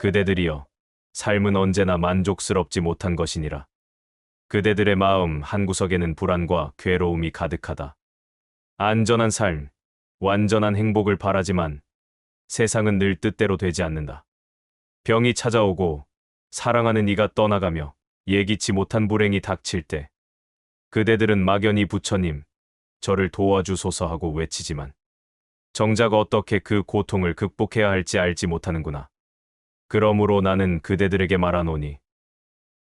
그대들이여, 삶은 언제나 만족스럽지 못한 것이니라. 그대들의 마음 한구석에는 불안과 괴로움이 가득하다. 안전한 삶, 완전한 행복을 바라지만 세상은 늘 뜻대로 되지 않는다. 병이 찾아오고 사랑하는 이가 떠나가며 예기치 못한 불행이 닥칠 때 그대들은 막연히 부처님, 저를 도와주소서 하고 외치지만 정작 어떻게 그 고통을 극복해야 할지 알지 못하는구나. 그러므로 나는 그대들에게 말하노니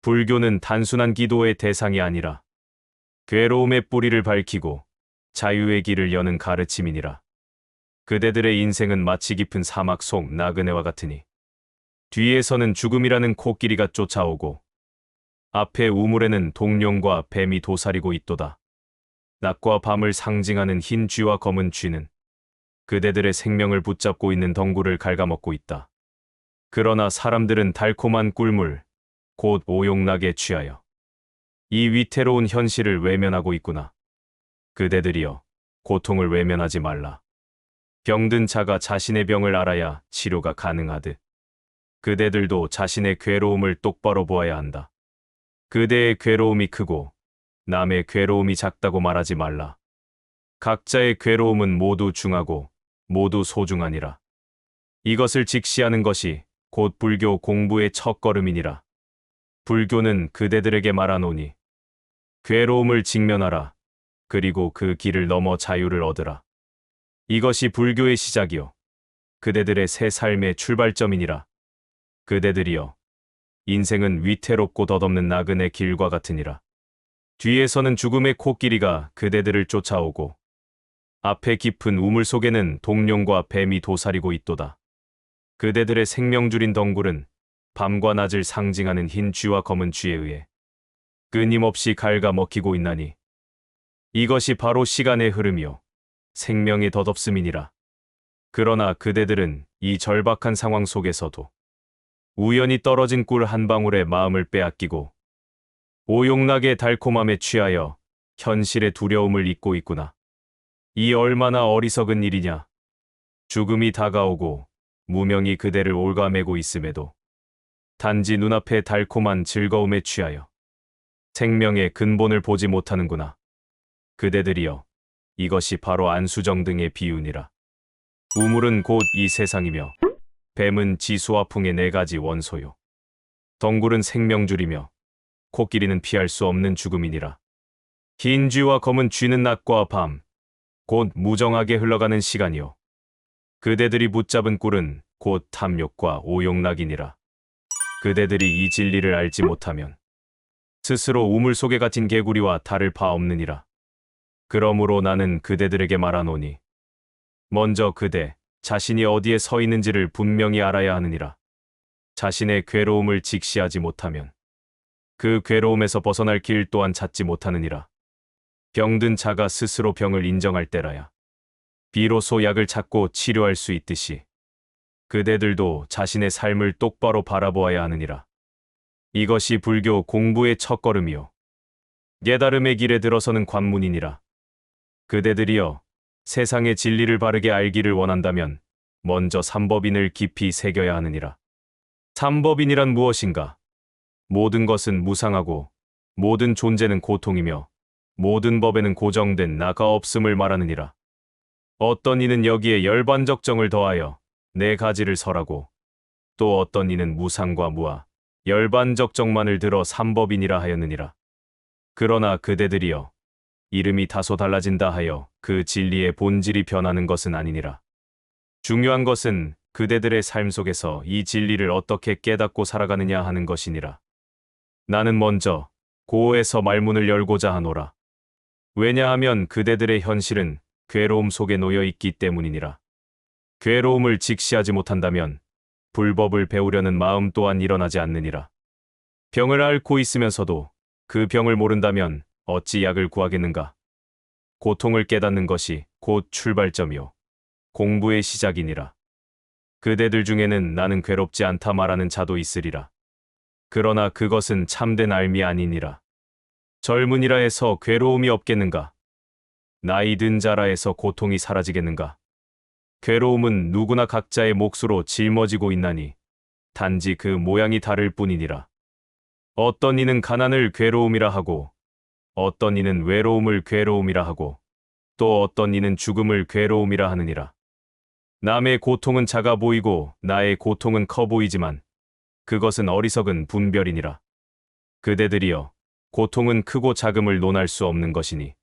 불교는 단순한 기도의 대상이 아니라 괴로움의 뿌리를 밝히고 자유의 길을 여는 가르침이니라. 그대들의 인생은 마치 깊은 사막 속 나그네와 같으니 뒤에서는 죽음이라는 코끼리가 쫓아오고 앞에 우물에는 동룡과 뱀이 도사리고 있도다. 낮과 밤을 상징하는 흰 쥐와 검은 쥐는 그대들의 생명을 붙잡고 있는 덩굴을 갉아먹고 있다. 그러나 사람들은 달콤한 꿀물, 곧 오용락에 취하여 이 위태로운 현실을 외면하고 있구나. 그대들이여, 고통을 외면하지 말라. 병든 자가 자신의 병을 알아야 치료가 가능하듯 그대들도 자신의 괴로움을 똑바로 보아야 한다. 그대의 괴로움이 크고 남의 괴로움이 작다고 말하지 말라. 각자의 괴로움은 모두 중하고 모두 소중하니라. 이것을 직시하는 것이 곧 불교 공부의 첫걸음이니라. 불교는 그대들에게 말하노니 괴로움을 직면하라. 그리고 그 길을 넘어 자유를 얻으라. 이것이 불교의 시작이요, 그대들의 새 삶의 출발점이니라. 그대들이여, 인생은 위태롭고 덧없는 나그네 길과 같으니라. 뒤에서는 죽음의 코끼리가 그대들을 쫓아오고 앞에 깊은 우물 속에는 동룡과 뱀이 도사리고 있도다. 그대들의 생명줄인 덩굴은 밤과 낮을 상징하는 흰 쥐와 검은 쥐에 의해 끊임없이 갉아먹히고 있나니 이것이 바로 시간의 흐름이요, 생명의 덧없음이니라. 그러나 그대들은 이 절박한 상황 속에서도 우연히 떨어진 꿀 한 방울에 마음을 빼앗기고 오용락의 달콤함에 취하여 현실의 두려움을 잊고 있구나. 이 얼마나 어리석은 일이냐. 죽음이 다가오고 무명이 그대를 올가매고 있음에도 단지 눈앞의 달콤한 즐거움에 취하여 생명의 근본을 보지 못하는구나. 그대들이여, 이것이 바로 안수정 등의 비유니라. 우물은 곧 이 세상이며 뱀은 지수와 풍의 네 가지 원소요. 덩굴은 생명줄이며 코끼리는 피할 수 없는 죽음이니라. 흰 쥐와 검은 쥐는 낮과 밤, 곧 무정하게 흘러가는 시간이요. 그대들이 붙잡은 꿀은 곧 탐욕과 오용락이니라. 그대들이 이 진리를 알지 못하면 스스로 우물 속에 갇힌 개구리와 다를 바 없느니라. 그러므로 나는 그대들에게 말하노니 먼저 그대 자신이 어디에 서 있는지를 분명히 알아야 하느니라. 자신의 괴로움을 직시하지 못하면 그 괴로움에서 벗어날 길 또한 찾지 못하느니라. 병든 자가 스스로 병을 인정할 때라야 비로소 약을 찾고 치료할 수 있듯이 그대들도 자신의 삶을 똑바로 바라보아야 하느니라. 이것이 불교 공부의 첫걸음이요, 깨달음의 길에 들어서는 관문이니라. 그대들이여, 세상의 진리를 바르게 알기를 원한다면 먼저 삼법인을 깊이 새겨야 하느니라. 삼법인이란 무엇인가? 모든 것은 무상하고 모든 존재는 고통이며 모든 법에는 고정된 나가 없음을 말하느니라. 어떤 이는 여기에 열반적 정을 더하여 네 가지를 설하고 또 어떤 이는 무상과 무아, 열반적 정만을 들어 삼법인이라 하였느니라. 그러나 그대들이여, 이름이 다소 달라진다 하여 그 진리의 본질이 변하는 것은 아니니라. 중요한 것은 그대들의 삶 속에서 이 진리를 어떻게 깨닫고 살아가느냐 하는 것이니라. 나는 먼저 고에서 말문을 열고자 하노라. 왜냐하면 그대들의 현실은 괴로움 속에 놓여 있기 때문이니라. 괴로움을 직시하지 못한다면 불법을 배우려는 마음 또한 일어나지 않느니라. 병을 앓고 있으면서도 그 병을 모른다면 어찌 약을 구하겠는가? 고통을 깨닫는 것이 곧 출발점이요, 공부의 시작이니라. 그대들 중에는 나는 괴롭지 않다 말하는 자도 있으리라. 그러나 그것은 참된 알미 아니니라. 젊은이라 해서 괴로움이 없겠는가? 나이 든 자라 해서 고통이 사라지겠는가? 괴로움은 누구나 각자의 몫으로 짊어지고 있나니 단지 그 모양이 다를 뿐이니라. 어떤 이는 가난을 괴로움이라 하고 어떤 이는 외로움을 괴로움이라 하고 또 어떤 이는 죽음을 괴로움이라 하느니라. 남의 고통은 작아 보이고 나의 고통은 커 보이지만 그것은 어리석은 분별이니라. 그대들이여, 고통은 크고 작음을 논할 수 없는 것이니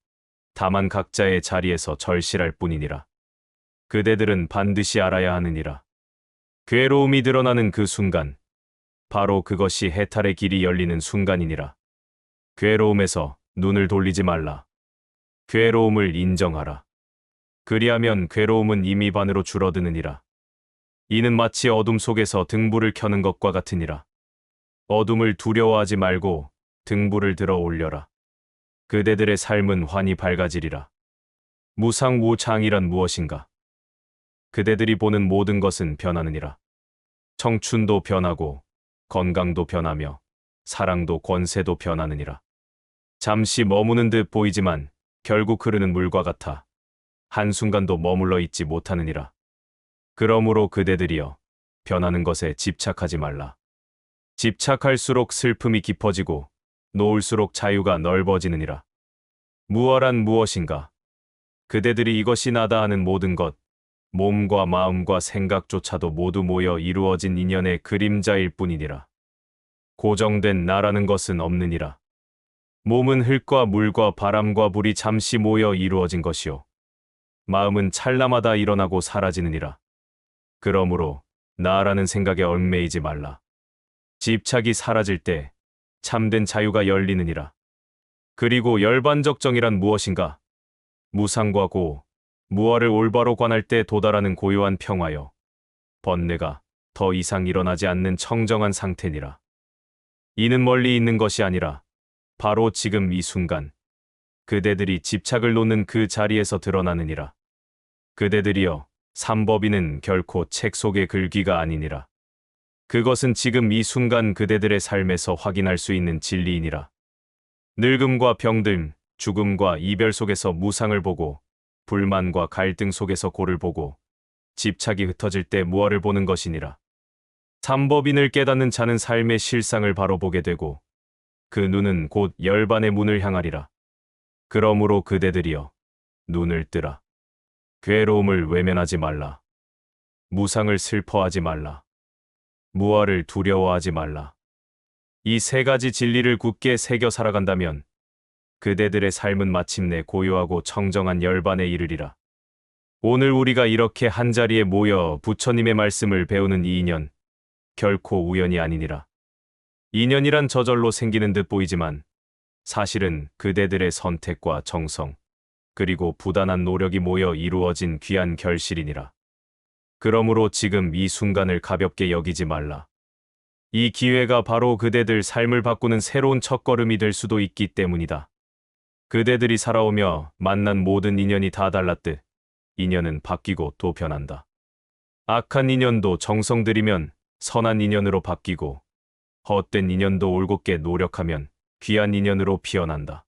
다만 각자의 자리에서 절실할 뿐이니라. 그대들은 반드시 알아야 하느니라. 괴로움이 드러나는 그 순간, 바로 그것이 해탈의 길이 열리는 순간이니라. 괴로움에서 눈을 돌리지 말라. 괴로움을 인정하라. 그리하면 괴로움은 이미 반으로 줄어드느니라. 이는 마치 어둠 속에서 등불을 켜는 것과 같으니라. 어둠을 두려워하지 말고 등불을 들어 올려라. 그대들의 삶은 환히 밝아지리라. 무상무창이란 무엇인가? 그대들이 보는 모든 것은 변하느니라. 청춘도 변하고 건강도 변하며 사랑도 권세도 변하느니라. 잠시 머무는 듯 보이지만 결국 흐르는 물과 같아 한순간도 머물러 있지 못하느니라. 그러므로 그대들이여, 변하는 것에 집착하지 말라. 집착할수록 슬픔이 깊어지고 놓을수록 자유가 넓어지느니라. 무어란 무엇인가? 그대들이 이것이 나다 하는 모든 것, 몸과 마음과 생각조차도 모두 모여 이루어진 인연의 그림자일 뿐이니라. 고정된 나라는 것은 없느니라. 몸은 흙과 물과 바람과 불이 잠시 모여 이루어진 것이요. 마음은 찰나마다 일어나고 사라지느니라. 그러므로 나라는 생각에 얽매이지 말라. 집착이 사라질 때 참된 자유가 열리느니라. 그리고 열반적 정이란 무엇인가? 무상과 고, 무어를 올바로 관할 때 도달하는 고요한 평화여. 번뇌가 더 이상 일어나지 않는 청정한 상태니라. 이는 멀리 있는 것이 아니라 바로 지금 이 순간 그대들이 집착을 놓는 그 자리에서 드러나느니라. 그대들이여, 삼법인은 결코 책 속의 글귀가 아니니라. 그것은 지금 이 순간 그대들의 삶에서 확인할 수 있는 진리이니라. 늙음과 병듦, 죽음과 이별 속에서 무상을 보고 불만과 갈등 속에서 고를 보고 집착이 흩어질 때 무어를 보는 것이니라. 삼법인을 깨닫는 자는 삶의 실상을 바로 보게 되고 그 눈은 곧 열반의 문을 향하리라. 그러므로 그대들이여, 눈을 뜨라. 괴로움을 외면하지 말라. 무상을 슬퍼하지 말라. 무어를 두려워하지 말라. 이 세 가지 진리를 굳게 새겨 살아간다면 그대들의 삶은 마침내 고요하고 청정한 열반에 이르리라. 오늘 우리가 이렇게 한자리에 모여 부처님의 말씀을 배우는 이 인연, 결코 우연이 아니니라. 인연이란 저절로 생기는 듯 보이지만 사실은 그대들의 선택과 정성, 그리고 부단한 노력이 모여 이루어진 귀한 결실이니라. 그러므로 지금 이 순간을 가볍게 여기지 말라. 이 기회가 바로 그대들 삶을 바꾸는 새로운 첫걸음이 될 수도 있기 때문이다. 그대들이 살아오며 만난 모든 인연이 다 달랐듯 인연은 바뀌고 또 변한다. 악한 인연도 정성 들이면 선한 인연으로 바뀌고 헛된 인연도 올곧게 노력하면 귀한 인연으로 피어난다.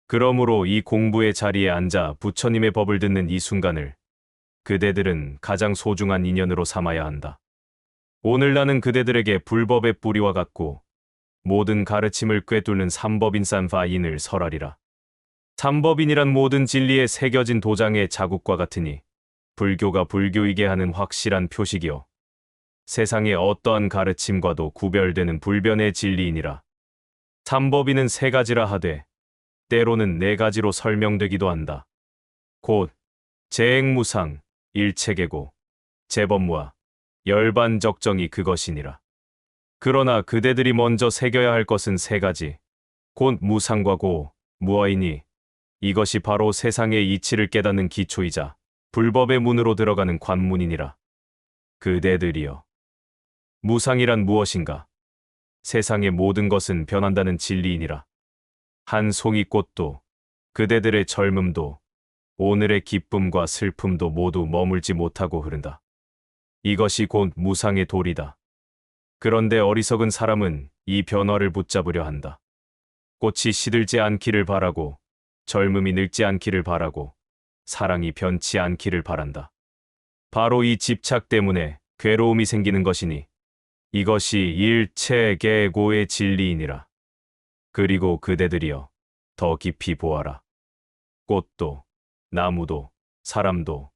그러므로 이 공부의 자리에 앉아 부처님의 법을 듣는 이 순간을 그대들은 가장 소중한 인연으로 삼아야 한다. 오늘 나는 그대들에게 불법의 뿌리와 같고 모든 가르침을 꿰뚫는 삼법인 산파인을 설하리라. 삼법인이란 모든 진리에 새겨진 도장의 자국과 같으니 불교가 불교이게 하는 확실한 표식이요. 세상의 어떠한 가르침과도 구별되는 불변의 진리이니라. 삼법인은 세 가지라 하되 때로는 네 가지로 설명되기도 한다. 곧 재행무상, 일체계고, 재법무와 열반적정이 그것이니라. 그러나 그대들이 먼저 새겨야 할 것은 세 가지, 곧 무상과 고, 무어이니 이것이 바로 세상의 이치를 깨닫는 기초이자 불법의 문으로 들어가는 관문이니라. 그대들이여, 무상이란 무엇인가? 세상의 모든 것은 변한다는 진리이니라. 한 송이 꽃도, 그대들의 젊음도, 오늘의 기쁨과 슬픔도 모두 머물지 못하고 흐른다. 이것이 곧 무상의 도리다. 그런데 어리석은 사람은 이 변화를 붙잡으려 한다. 꽃이 시들지 않기를 바라고, 젊음이 늙지 않기를 바라고, 사랑이 변치 않기를 바란다. 바로 이 집착 때문에 괴로움이 생기는 것이니 이것이 일체계고의 진리이니라. 그리고 그대들이여 더 깊이 보아라. 꽃도 나무도 사람도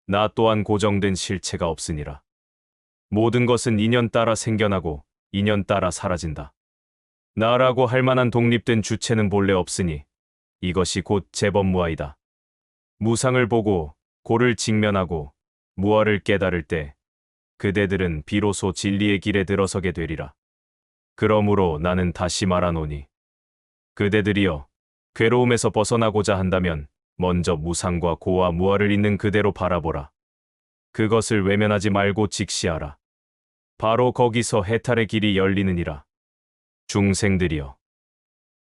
나 또한 고정된 실체가 없으니라. 모든 것은 인연 따라 생겨나고 인연 따라 사라진다. 나라고 할 만한 독립된 주체는 본래 없으니 이것이 곧 재범무아이다. 무상을 보고 고를 직면하고 무아를 깨달을 때 그대들은 비로소 진리의 길에 들어서게 되리라. 그러므로 나는 다시 말하노니 그대들이여 괴로움에서 벗어나고자 한다면 먼저 무상과 고와 무아를 있는 그대로 바라보라. 그것을 외면하지 말고 직시하라. 바로 거기서 해탈의 길이 열리느니라. 중생들이여,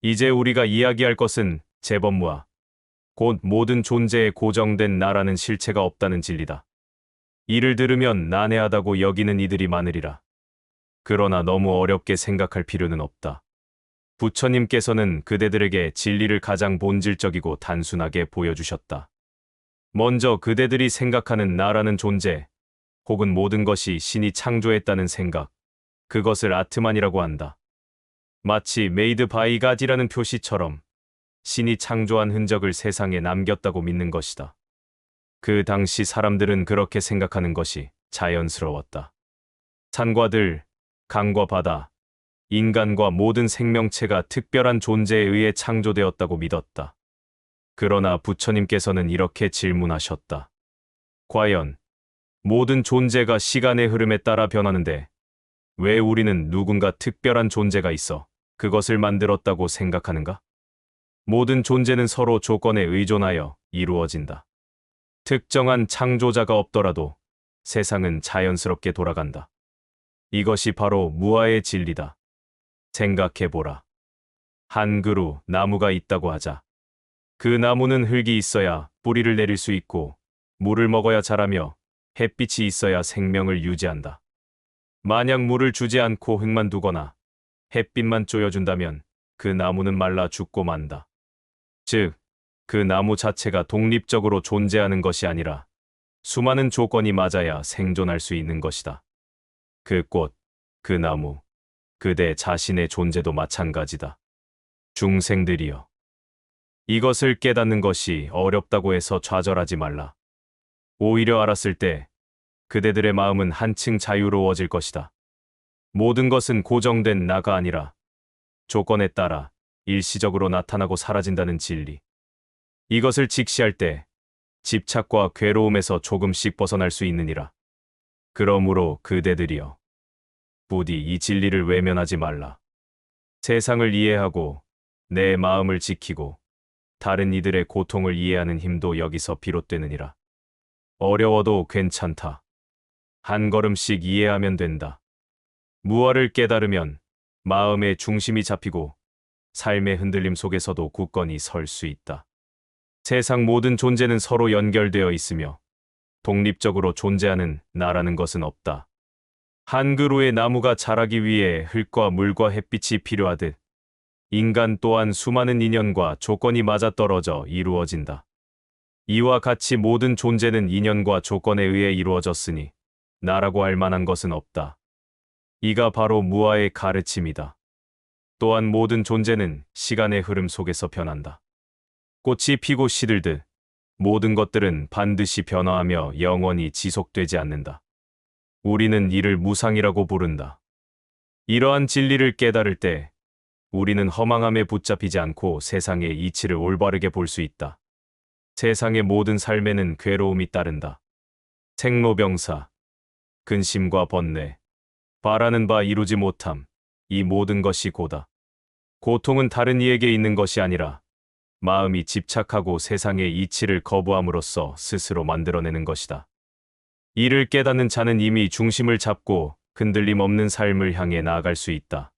이제 우리가 이야기할 것은 재범무아, 곧 모든 존재에 고정된 나라는 실체가 없다는 진리다. 이를 들으면 난해하다고 여기는 이들이 많으리라. 그러나 너무 어렵게 생각할 필요는 없다. 부처님께서는 그대들에게 진리를 가장 본질적이고 단순하게 보여주셨다. 먼저 그대들이 생각하는 나라는 존재, 혹은 모든 것이 신이 창조했다는 생각, 그것을 아트만이라고 한다. 마치 메이드 바이 갓이라는 표시처럼 신이 창조한 흔적을 세상에 남겼다고 믿는 것이다. 그 당시 사람들은 그렇게 생각하는 것이 자연스러웠다. 산과 들, 강과 바다, 인간과 모든 생명체가 특별한 존재에 의해 창조되었다고 믿었다. 그러나 부처님께서는 이렇게 질문하셨다. 과연 모든 존재가 시간의 흐름에 따라 변하는데 왜 우리는 누군가 특별한 존재가 있어 그것을 만들었다고 생각하는가? 모든 존재는 서로 조건에 의존하여 이루어진다. 특정한 창조자가 없더라도 세상은 자연스럽게 돌아간다. 이것이 바로 무아의 진리다. 생각해보라. 한 그루 나무가 있다고 하자. 그 나무는 흙이 있어야 뿌리를 내릴 수 있고 물을 먹어야 자라며 햇빛이 있어야 생명을 유지한다. 만약 물을 주지 않고 흙만 두거나 햇빛만 쪼여준다면 그 나무는 말라 죽고 만다. 즉, 그 나무 자체가 독립적으로 존재하는 것이 아니라 수많은 조건이 맞아야 생존할 수 있는 것이다. 그 꽃, 그 나무, 그대 자신의 존재도 마찬가지다. 중생들이여, 이것을 깨닫는 것이 어렵다고 해서 좌절하지 말라. 오히려 알았을 때 그대들의 마음은 한층 자유로워질 것이다. 모든 것은 고정된 나가 아니라 조건에 따라 일시적으로 나타나고 사라진다는 진리. 이것을 직시할 때 집착과 괴로움에서 조금씩 벗어날 수 있느니라. 그러므로 그대들이여, 부디 이 진리를 외면하지 말라. 세상을 이해하고 내 마음을 지키고 다른 이들의 고통을 이해하는 힘도 여기서 비롯되느니라. 어려워도 괜찮다. 한 걸음씩 이해하면 된다. 무아를 깨달으면 마음의 중심이 잡히고 삶의 흔들림 속에서도 굳건히 설 수 있다. 세상 모든 존재는 서로 연결되어 있으며 독립적으로 존재하는 나라는 것은 없다. 한 그루의 나무가 자라기 위해 흙과 물과 햇빛이 필요하듯 인간 또한 수많은 인연과 조건이 맞아떨어져 이루어진다. 이와 같이 모든 존재는 인연과 조건에 의해 이루어졌으니 나라고 할 만한 것은 없다. 이가 바로 무아의 가르침이다. 또한 모든 존재는 시간의 흐름 속에서 변한다. 꽃이 피고 시들듯 모든 것들은 반드시 변화하며 영원히 지속되지 않는다. 우리는 이를 무상이라고 부른다. 이러한 진리를 깨달을 때 우리는 허망함에 붙잡히지 않고 세상의 이치를 올바르게 볼 수 있다. 세상의 모든 삶에는 괴로움이 따른다. 생로병사, 근심과 번뇌, 바라는 바 이루지 못함, 이 모든 것이 고다. 고통은 다른 이에게 있는 것이 아니라 마음이 집착하고 세상의 이치를 거부함으로써 스스로 만들어내는 것이다. 이를 깨닫는 자는 이미 중심을 잡고 흔들림 없는 삶을 향해 나아갈 수 있다.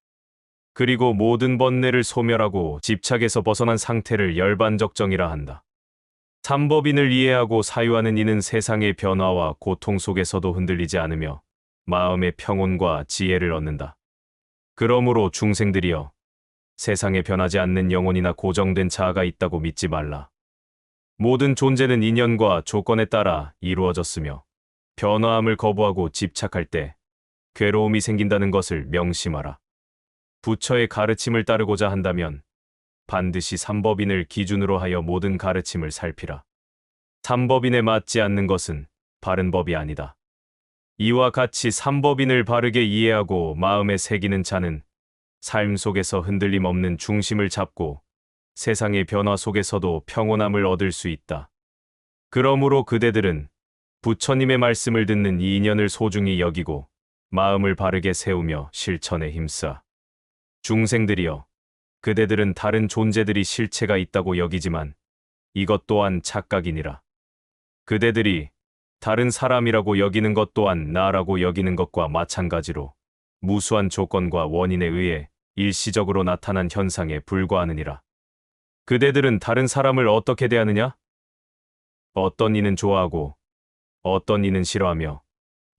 그리고 모든 번뇌를 소멸하고 집착에서 벗어난 상태를 열반적정이라 한다. 삼법인을 이해하고 사유하는 이는 세상의 변화와 고통 속에서도 흔들리지 않으며 마음의 평온과 지혜를 얻는다. 그러므로 중생들이여, 세상에 변하지 않는 영혼이나 고정된 자아가 있다고 믿지 말라. 모든 존재는 인연과 조건에 따라 이루어졌으며 변화함을 거부하고 집착할 때 괴로움이 생긴다는 것을 명심하라. 부처의 가르침을 따르고자 한다면 반드시 삼법인을 기준으로 하여 모든 가르침을 살피라. 삼법인에 맞지 않는 것은 바른 법이 아니다. 이와 같이 삼법인을 바르게 이해하고 마음에 새기는 자는 삶 속에서 흔들림 없는 중심을 잡고 세상의 변화 속에서도 평온함을 얻을 수 있다. 그러므로 그대들은 부처님의 말씀을 듣는 이 인연을 소중히 여기고 마음을 바르게 세우며 실천에 힘써. 중생들이여, 그대들은 다른 존재들이 실체가 있다고 여기지만 이것 또한 착각이니라. 그대들이 다른 사람이라고 여기는 것 또한 나라고 여기는 것과 마찬가지로 무수한 조건과 원인에 의해 일시적으로 나타난 현상에 불과하느니라. 그대들은 다른 사람을 어떻게 대하느냐? 어떤 이는 좋아하고 어떤 이는 싫어하며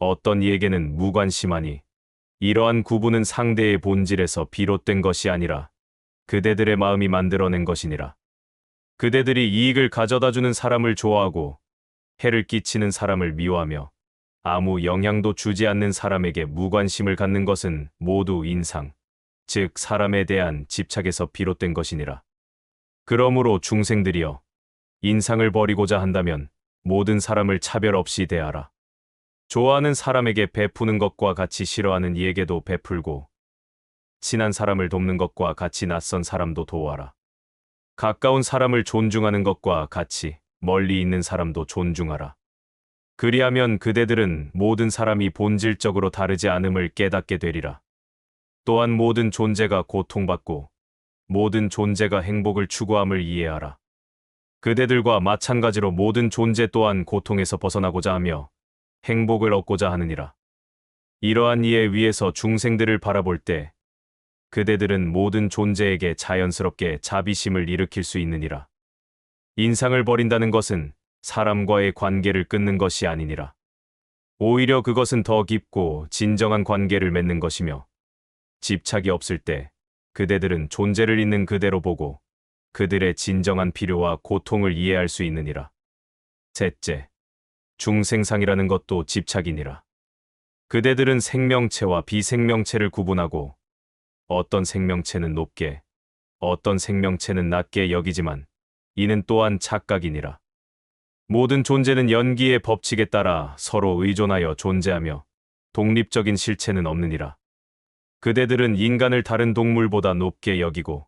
어떤 이에게는 무관심하니 이러한 구분은 상대의 본질에서 비롯된 것이 아니라 그대들의 마음이 만들어낸 것이니라. 그대들이 이익을 가져다주는 사람을 좋아하고 해를 끼치는 사람을 미워하며 아무 영향도 주지 않는 사람에게 무관심을 갖는 것은 모두 인상, 즉 사람에 대한 집착에서 비롯된 것이니라. 그러므로 중생들이여, 인상을 버리고자 한다면 모든 사람을 차별 없이 대하라. 좋아하는 사람에게 베푸는 것과 같이 싫어하는 이에게도 베풀고 친한 사람을 돕는 것과 같이 낯선 사람도 도와라. 가까운 사람을 존중하는 것과 같이 멀리 있는 사람도 존중하라. 그리하면 그대들은 모든 사람이 본질적으로 다르지 않음을 깨닫게 되리라. 또한 모든 존재가 고통받고 모든 존재가 행복을 추구함을 이해하라. 그대들과 마찬가지로 모든 존재 또한 고통에서 벗어나고자 하며 행복을 얻고자 하느니라. 이러한 이해 위에서 중생들을 바라볼 때 그대들은 모든 존재에게 자연스럽게 자비심을 일으킬 수 있느니라. 인상을 버린다는 것은 사람과의 관계를 끊는 것이 아니니라. 오히려 그것은 더 깊고 진정한 관계를 맺는 것이며 집착이 없을 때 그대들은 존재를 있는 그대로 보고 그들의 진정한 필요와 고통을 이해할 수 있느니라. 셋째, 중생상이라는 것도 집착이니라. 그대들은 생명체와 비생명체를 구분하고 어떤 생명체는 높게, 어떤 생명체는 낮게 여기지만 이는 또한 착각이니라. 모든 존재는 연기의 법칙에 따라 서로 의존하여 존재하며 독립적인 실체는 없느니라. 그대들은 인간을 다른 동물보다 높게 여기고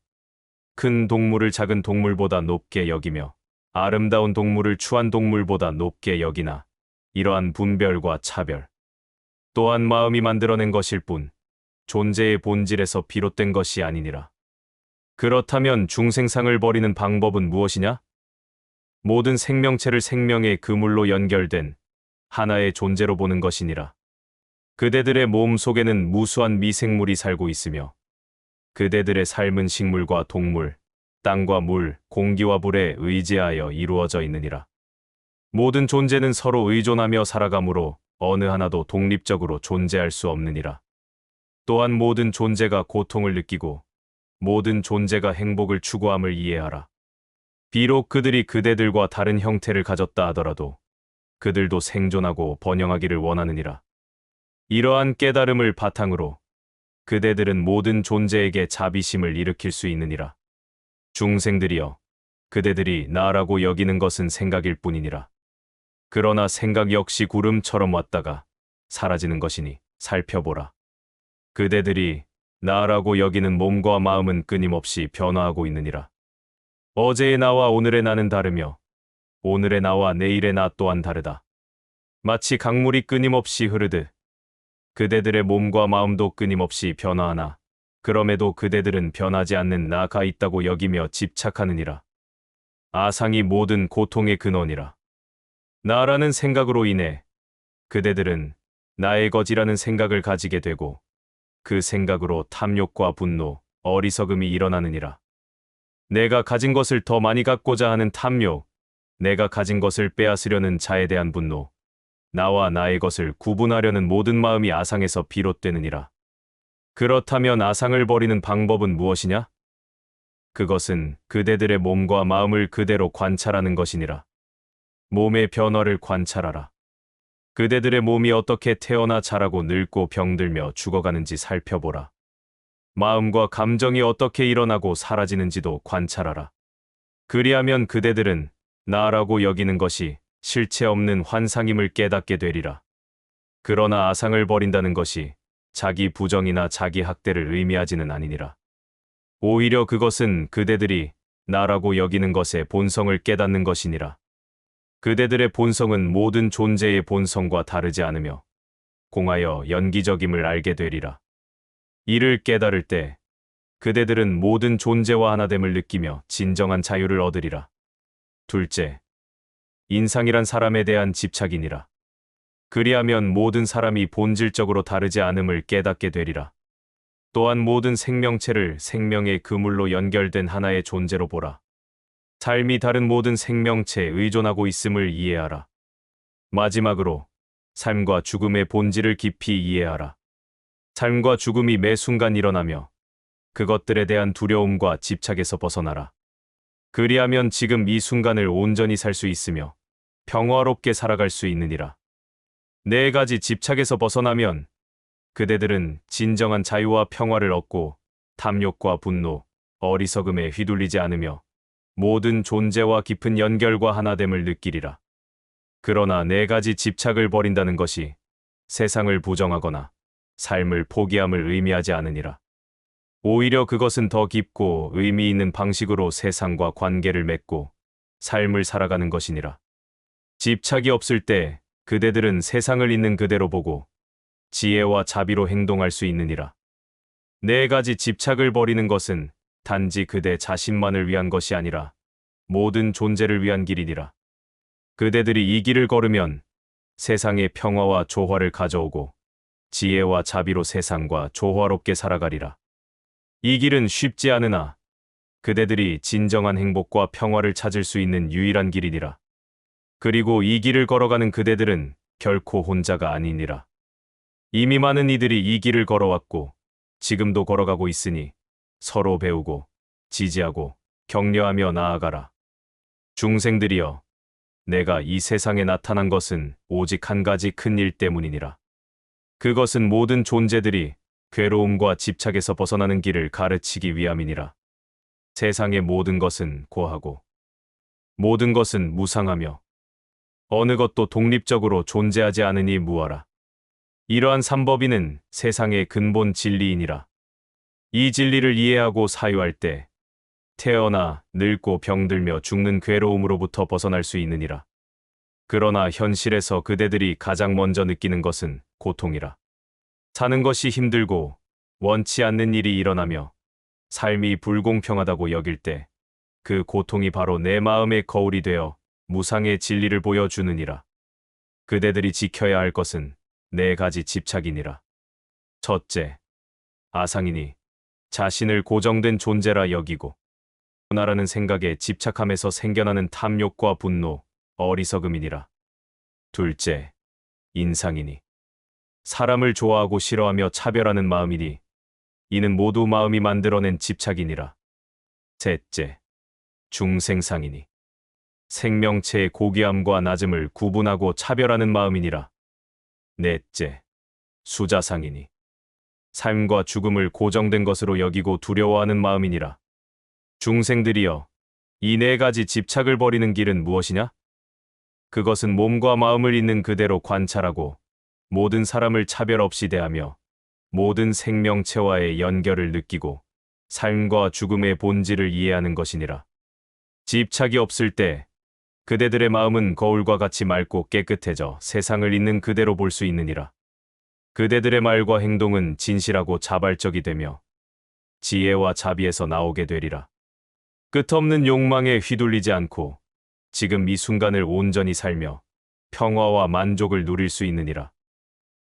큰 동물을 작은 동물보다 높게 여기며 아름다운 동물을 추한 동물보다 높게 여기나 이러한 분별과 차별 또한 마음이 만들어낸 것일 뿐 존재의 본질에서 비롯된 것이 아니니라. 그렇다면 중생상을 버리는 방법은 무엇이냐? 모든 생명체를 생명의 그물로 연결된 하나의 존재로 보는 것이니라. 그대들의 몸 속에는 무수한 미생물이 살고 있으며 그대들의 삶은 식물과 동물, 땅과 물, 공기와 불에 의지하여 이루어져 있느니라. 모든 존재는 서로 의존하며 살아가므로 어느 하나도 독립적으로 존재할 수 없느니라. 또한 모든 존재가 고통을 느끼고 모든 존재가 행복을 추구함을 이해하라. 비록 그들이 그대들과 다른 형태를 가졌다 하더라도 그들도 생존하고 번영하기를 원하느니라. 이러한 깨달음을 바탕으로 그대들은 모든 존재에게 자비심을 일으킬 수 있느니라. 중생들이여, 그대들이 나라고 여기는 것은 생각일 뿐이니라. 그러나 생각 역시 구름처럼 왔다가 사라지는 것이니 살펴보라. 그대들이 나라고 여기는 몸과 마음은 끊임없이 변화하고 있느니라. 어제의 나와 오늘의 나는 다르며 오늘의 나와 내일의 나 또한 다르다. 마치 강물이 끊임없이 흐르듯 그대들의 몸과 마음도 끊임없이 변화하나 그럼에도 그대들은 변하지 않는 나가 있다고 여기며 집착하느니라. 아상이 모든 고통의 근원이라. 나라는 생각으로 인해 그대들은 나의 것이라는 생각을 가지게 되고 그 생각으로 탐욕과 분노, 어리석음이 일어나느니라. 내가 가진 것을 더 많이 갖고자 하는 탐욕, 내가 가진 것을 빼앗으려는 자에 대한 분노, 나와 나의 것을 구분하려는 모든 마음이 아상에서 비롯되느니라. 그렇다면 아상을 버리는 방법은 무엇이냐? 그것은 그대들의 몸과 마음을 그대로 관찰하는 것이니라. 몸의 변화를 관찰하라. 그대들의 몸이 어떻게 태어나 자라고 늙고 병들며 죽어가는지 살펴보라. 마음과 감정이 어떻게 일어나고 사라지는지도 관찰하라. 그리하면 그대들은 나라고 여기는 것이 실체 없는 환상임을 깨닫게 되리라. 그러나 아상을 버린다는 것이 자기 부정이나 자기 학대를 의미하지는 아니니라. 오히려 그것은 그대들이 나라고 여기는 것의 본성을 깨닫는 것이니라. 그대들의 본성은 모든 존재의 본성과 다르지 않으며 공하여 연기적임을 알게 되리라. 이를 깨달을 때 그대들은 모든 존재와 하나됨을 느끼며 진정한 자유를 얻으리라. 둘째, 인상이란 사람에 대한 집착이니라. 그리하면 모든 사람이 본질적으로 다르지 않음을 깨닫게 되리라. 또한 모든 생명체를 생명의 그물로 연결된 하나의 존재로 보라. 삶이 다른 모든 생명체에 의존하고 있음을 이해하라. 마지막으로 삶과 죽음의 본질을 깊이 이해하라. 삶과 죽음이 매 순간 일어나며 그것들에 대한 두려움과 집착에서 벗어나라. 그리하면 지금 이 순간을 온전히 살 수 있으며 평화롭게 살아갈 수 있느니라. 네 가지 집착에서 벗어나면 그대들은 진정한 자유와 평화를 얻고 탐욕과 분노, 어리석음에 휘둘리지 않으며 모든 존재와 깊은 연결과 하나됨을 느끼리라. 그러나 네 가지 집착을 버린다는 것이 세상을 부정하거나 삶을 포기함을 의미하지 않으니라. 오히려 그것은 더 깊고 의미 있는 방식으로 세상과 관계를 맺고 삶을 살아가는 것이니라. 집착이 없을 때 그대들은 세상을 있는 그대로 보고 지혜와 자비로 행동할 수 있느니라. 네 가지 집착을 버리는 것은 단지 그대 자신만을 위한 것이 아니라 모든 존재를 위한 길이니라. 그대들이 이 길을 걸으면 세상에 평화와 조화를 가져오고 지혜와 자비로 세상과 조화롭게 살아가리라. 이 길은 쉽지 않으나 그대들이 진정한 행복과 평화를 찾을 수 있는 유일한 길이니라. 그리고 이 길을 걸어가는 그대들은 결코 혼자가 아니니라. 이미 많은 이들이 이 길을 걸어왔고 지금도 걸어가고 있으니 서로 배우고 지지하고 격려하며 나아가라. 중생들이여, 내가 이 세상에 나타난 것은 오직 한 가지 큰 일 때문이니라. 그것은 모든 존재들이 괴로움과 집착에서 벗어나는 길을 가르치기 위함이니라. 세상의 모든 것은 고하고 모든 것은 무상하며 어느 것도 독립적으로 존재하지 않으니 무하라. 이러한 삼법인은 세상의 근본 진리이니라. 이 진리를 이해하고 사유할 때 태어나 늙고 병들며 죽는 괴로움으로부터 벗어날 수 있느니라. 그러나 현실에서 그대들이 가장 먼저 느끼는 것은 고통이라. 사는 것이 힘들고 원치 않는 일이 일어나며 삶이 불공평하다고 여길 때 그 고통이 바로 내 마음의 거울이 되어 무상의 진리를 보여주느니라. 그대들이 지켜야 할 것은 네 가지 집착이니라. 첫째, 아상이니 자신을 고정된 존재라 여기고 나라는 생각에 집착함에서 생겨나는 탐욕과 분노, 어리석음이니라. 둘째, 인상이니 사람을 좋아하고 싫어하며 차별하는 마음이니 이는 모두 마음이 만들어낸 집착이니라. 셋째, 중생상이니 생명체의 고귀함과 낮음을 구분하고 차별하는 마음이니라. 넷째, 수자상이니 삶과 죽음을 고정된 것으로 여기고 두려워하는 마음이니라. 중생들이여, 이 네 가지 집착을 버리는 길은 무엇이냐? 그것은 몸과 마음을 있는 그대로 관찰하고 모든 사람을 차별 없이 대하며 모든 생명체와의 연결을 느끼고 삶과 죽음의 본질을 이해하는 것이니라. 집착이 없을 때 그대들의 마음은 거울과 같이 맑고 깨끗해져 세상을 있는 그대로 볼 수 있느니라. 그대들의 말과 행동은 진실하고 자발적이 되며 지혜와 자비에서 나오게 되리라. 끝없는 욕망에 휘둘리지 않고 지금 이 순간을 온전히 살며 평화와 만족을 누릴 수 있느니라.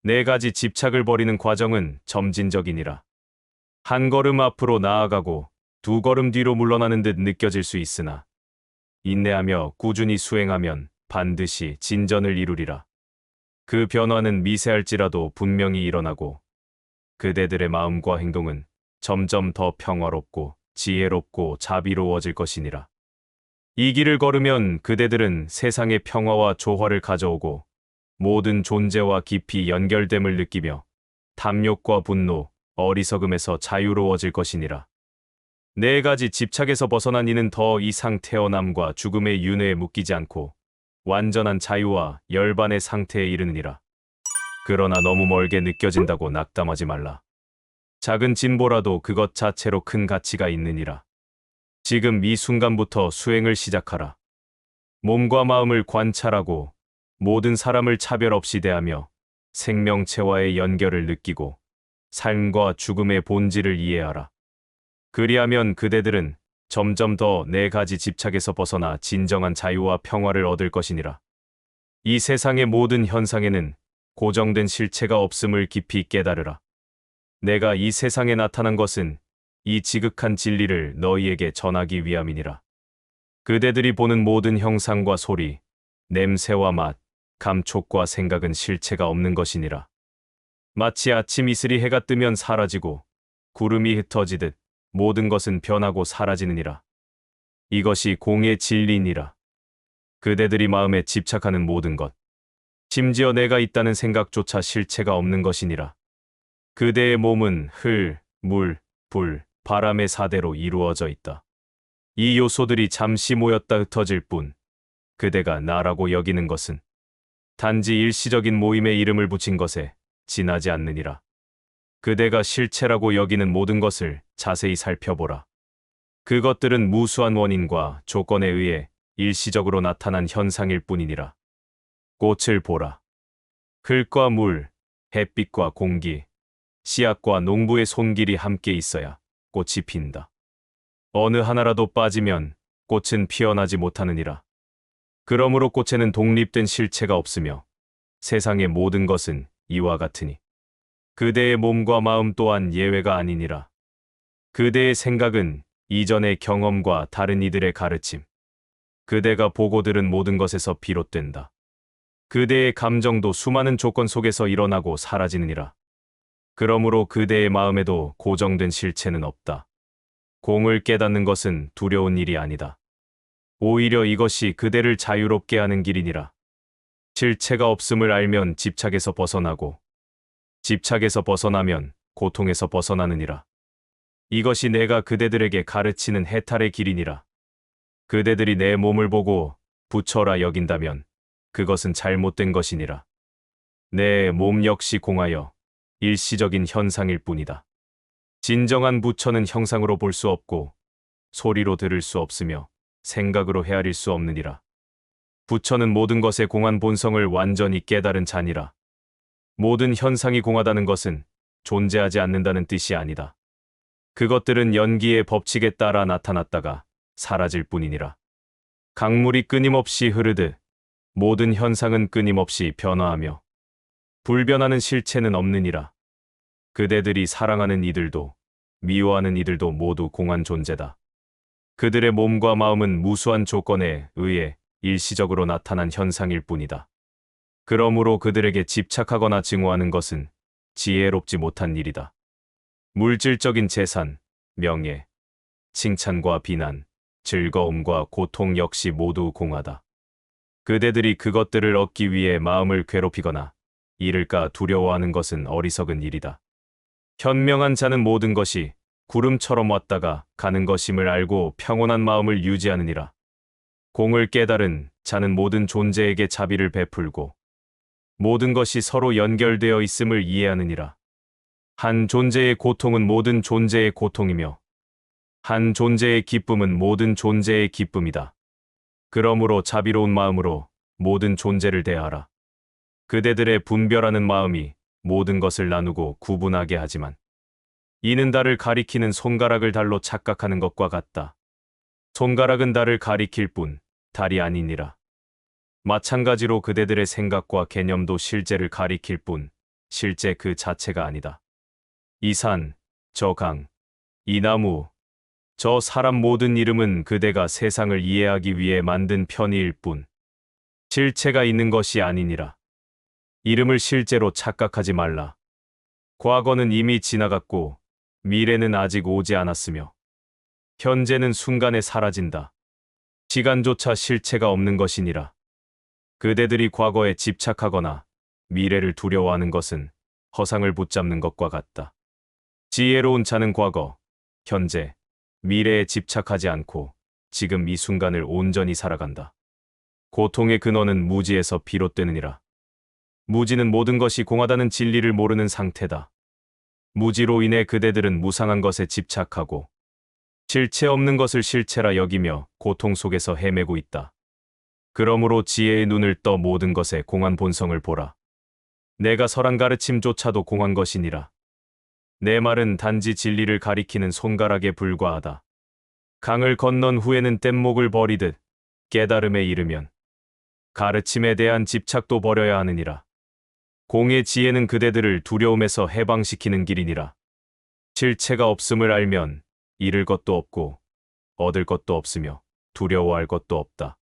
네 가지 집착을 버리는 과정은 점진적이니라. 한 걸음 앞으로 나아가고 두 걸음 뒤로 물러나는 듯 느껴질 수 있으나 인내하며 꾸준히 수행하면 반드시 진전을 이루리라. 그 변화는 미세할지라도 분명히 일어나고 그대들의 마음과 행동은 점점 더 평화롭고 지혜롭고 자비로워질 것이니라. 이 길을 걸으면 그대들은 세상의 평화와 조화를 가져오고 모든 존재와 깊이 연결됨을 느끼며 탐욕과 분노, 어리석음에서 자유로워질 것이니라. 네 가지 집착에서 벗어난 이는 더 이상 태어남과 죽음의 윤회에 묶이지 않고 완전한 자유와 열반의 상태에 이르느니라. 그러나 너무 멀게 느껴진다고 낙담하지 말라. 작은 진보라도 그것 자체로 큰 가치가 있느니라. 지금 이 순간부터 수행을 시작하라. 몸과 마음을 관찰하고 모든 사람을 차별 없이 대하며 생명체와의 연결을 느끼고 삶과 죽음의 본질을 이해하라. 그리하면 그대들은 점점 더 네 가지 집착에서 벗어나 진정한 자유와 평화를 얻을 것이니라. 이 세상의 모든 현상에는 고정된 실체가 없음을 깊이 깨달으라. 내가 이 세상에 나타난 것은 이 지극한 진리를 너희에게 전하기 위함이니라. 그대들이 보는 모든 형상과 소리, 냄새와 맛, 감촉과 생각은 실체가 없는 것이니라. 마치 아침 이슬이 해가 뜨면 사라지고 구름이 흩어지듯 모든 것은 변하고 사라지느니라. 이것이 공의 진리니라. 그대들이 마음에 집착하는 모든 것, 심지어 내가 있다는 생각조차 실체가 없는 것이니라. 그대의 몸은 흙, 물, 불, 바람의 사대로 이루어져 있다. 이 요소들이 잠시 모였다 흩어질 뿐, 그대가 나라고 여기는 것은 단지 일시적인 모임에 이름을 붙인 것에 지나지 않느니라. 그대가 실체라고 여기는 모든 것을 자세히 살펴보라. 그것들은 무수한 원인과 조건에 의해 일시적으로 나타난 현상일 뿐이니라. 꽃을 보라. 흙과 물, 햇빛과 공기, 씨앗과 농부의 손길이 함께 있어야 꽃이 핀다. 어느 하나라도 빠지면 꽃은 피어나지 못하느니라. 그러므로 꽃에는 독립된 실체가 없으며 세상의 모든 것은 이와 같으니 그대의 몸과 마음 또한 예외가 아니니라. 그대의 생각은 이전의 경험과 다른 이들의 가르침, 그대가 보고 들은 모든 것에서 비롯된다. 그대의 감정도 수많은 조건 속에서 일어나고 사라지느니라. 그러므로 그대의 마음에도 고정된 실체는 없다. 공을 깨닫는 것은 두려운 일이 아니다. 오히려 이것이 그대를 자유롭게 하는 길이니라. 실체가 없음을 알면 집착에서 벗어나고 집착에서 벗어나면 고통에서 벗어나느니라. 이것이 내가 그대들에게 가르치는 해탈의 길이니라. 그대들이 내 몸을 보고 부처라 여긴다면 그것은 잘못된 것이니라. 내 몸 역시 공하여 일시적인 현상일 뿐이다. 진정한 부처는 형상으로 볼 수 없고 소리로 들을 수 없으며 생각으로 헤아릴 수 없느니라. 부처는 모든 것의 공한 본성을 완전히 깨달은 자니라. 모든 현상이 공하다는 것은 존재하지 않는다는 뜻이 아니다. 그것들은 연기의 법칙에 따라 나타났다가 사라질 뿐이니라. 강물이 끊임없이 흐르듯 모든 현상은 끊임없이 변화하며 불변하는 실체는 없느니라. 그대들이 사랑하는 이들도 미워하는 이들도 모두 공한 존재다. 그들의 몸과 마음은 무수한 조건에 의해 일시적으로 나타난 현상일 뿐이다. 그러므로 그들에게 집착하거나 증오하는 것은 지혜롭지 못한 일이다. 물질적인 재산, 명예, 칭찬과 비난, 즐거움과 고통 역시 모두 공하다. 그대들이 그것들을 얻기 위해 마음을 괴롭히거나 잃을까 두려워하는 것은 어리석은 일이다. 현명한 자는 모든 것이 구름처럼 왔다가 가는 것임을 알고 평온한 마음을 유지하느니라. 공을 깨달은 자는 모든 존재에게 자비를 베풀고 모든 것이 서로 연결되어 있음을 이해하느니라. 한 존재의 고통은 모든 존재의 고통이며 한 존재의 기쁨은 모든 존재의 기쁨이다. 그러므로 자비로운 마음으로 모든 존재를 대하라. 그대들의 분별하는 마음이 모든 것을 나누고 구분하게 하지만 이는 달을 가리키는 손가락을 달로 착각하는 것과 같다. 손가락은 달을 가리킬 뿐 달이 아니니라. 마찬가지로 그대들의 생각과 개념도 실제를 가리킬 뿐 실제 그 자체가 아니다. 이 산, 저 강, 이 나무, 저 사람 모든 이름은 그대가 세상을 이해하기 위해 만든 편의일 뿐 실체가 있는 것이 아니니라. 이름을 실제로 착각하지 말라. 과거는 이미 지나갔고 미래는 아직 오지 않았으며 현재는 순간에 사라진다. 시간조차 실체가 없는 것이니라. 그대들이 과거에 집착하거나 미래를 두려워하는 것은 허상을 붙잡는 것과 같다. 지혜로운 자는 과거, 현재, 미래에 집착하지 않고 지금 이 순간을 온전히 살아간다. 고통의 근원은 무지에서 비롯되느니라. 무지는 모든 것이 공하다는 진리를 모르는 상태다. 무지로 인해 그대들은 무상한 것에 집착하고 실체 없는 것을 실체라 여기며 고통 속에서 헤매고 있다. 그러므로 지혜의 눈을 떠 모든 것의 공한 본성을 보라. 내가 설한 가르침조차도 공한 것이니라. 내 말은 단지 진리를 가리키는 손가락에 불과하다. 강을 건넌 후에는 뗏목을 버리듯 깨달음에 이르면 가르침에 대한 집착도 버려야 하느니라. 공의 지혜는 그대들을 두려움에서 해방시키는 길이니라. 실체가 없음을 알면 잃을 것도 없고 얻을 것도 없으며 두려워할 것도 없다.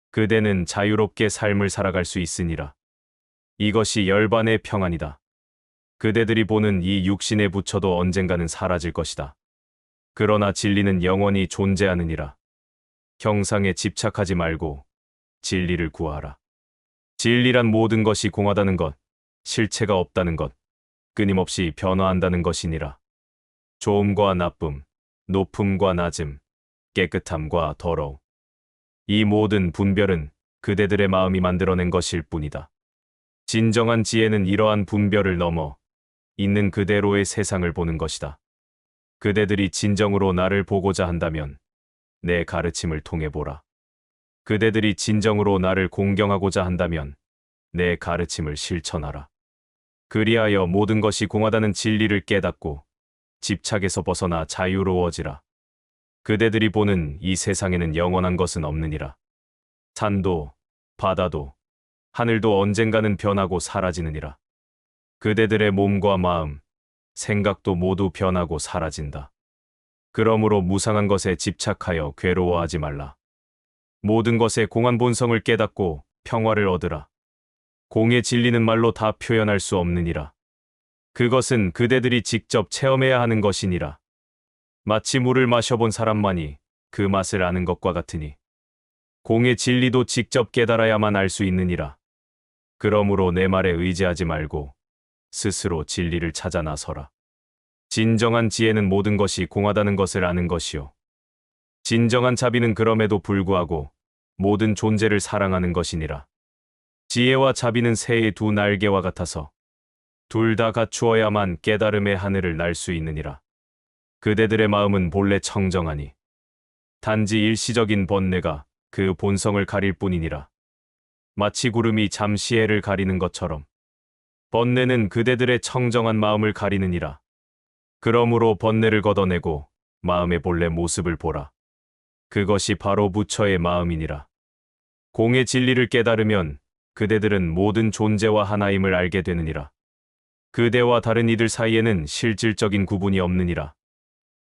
그대는 자유롭게 삶을 살아갈 수 있으니라. 이것이 열반의 평안이다. 그대들이 보는 이 육신의 부처도 언젠가는 사라질 것이다. 그러나 진리는 영원히 존재하느니라. 형상에 집착하지 말고 진리를 구하라. 진리란 모든 것이 공하다는 것, 실체가 없다는 것, 끊임없이 변화한다는 것이니라. 좋음과 나쁨, 높음과 낮음, 깨끗함과 더러움. 이 모든 분별은 그대들의 마음이 만들어낸 것일 뿐이다. 진정한 지혜는 이러한 분별을 넘어 있는 그대로의 세상을 보는 것이다. 그대들이 진정으로 나를 보고자 한다면 내 가르침을 통해 보라. 그대들이 진정으로 나를 공경하고자 한다면 내 가르침을 실천하라. 그리하여 모든 것이 공하다는 진리를 깨닫고 집착에서 벗어나 자유로워지라. 그대들이 보는 이 세상에는 영원한 것은 없느니라. 산도, 바다도, 하늘도 언젠가는 변하고 사라지느니라. 그대들의 몸과 마음, 생각도 모두 변하고 사라진다. 그러므로 무상한 것에 집착하여 괴로워하지 말라. 모든 것의 공한 본성을 깨닫고 평화를 얻으라. 공의 진리는 말로 다 표현할 수 없느니라. 그것은 그대들이 직접 체험해야 하는 것이니라. 마치 물을 마셔본 사람만이 그 맛을 아는 것과 같으니 공의 진리도 직접 깨달아야만 알 수 있느니라. 그러므로 내 말에 의지하지 말고 스스로 진리를 찾아 나서라. 진정한 지혜는 모든 것이 공하다는 것을 아는 것이요. 진정한 자비는 그럼에도 불구하고 모든 존재를 사랑하는 것이니라. 지혜와 자비는 새의 두 날개와 같아서 둘 다 갖추어야만 깨달음의 하늘을 날 수 있느니라. 그대들의 마음은 본래 청정하니 단지 일시적인 번뇌가 그 본성을 가릴 뿐이니라. 마치 구름이 잠시 해를 가리는 것처럼 번뇌는 그대들의 청정한 마음을 가리느니라. 그러므로 번뇌를 걷어내고 마음의 본래 모습을 보라. 그것이 바로 부처의 마음이니라. 공의 진리를 깨달으면 그대들은 모든 존재와 하나임을 알게 되느니라. 그대와 다른 이들 사이에는 실질적인 구분이 없느니라.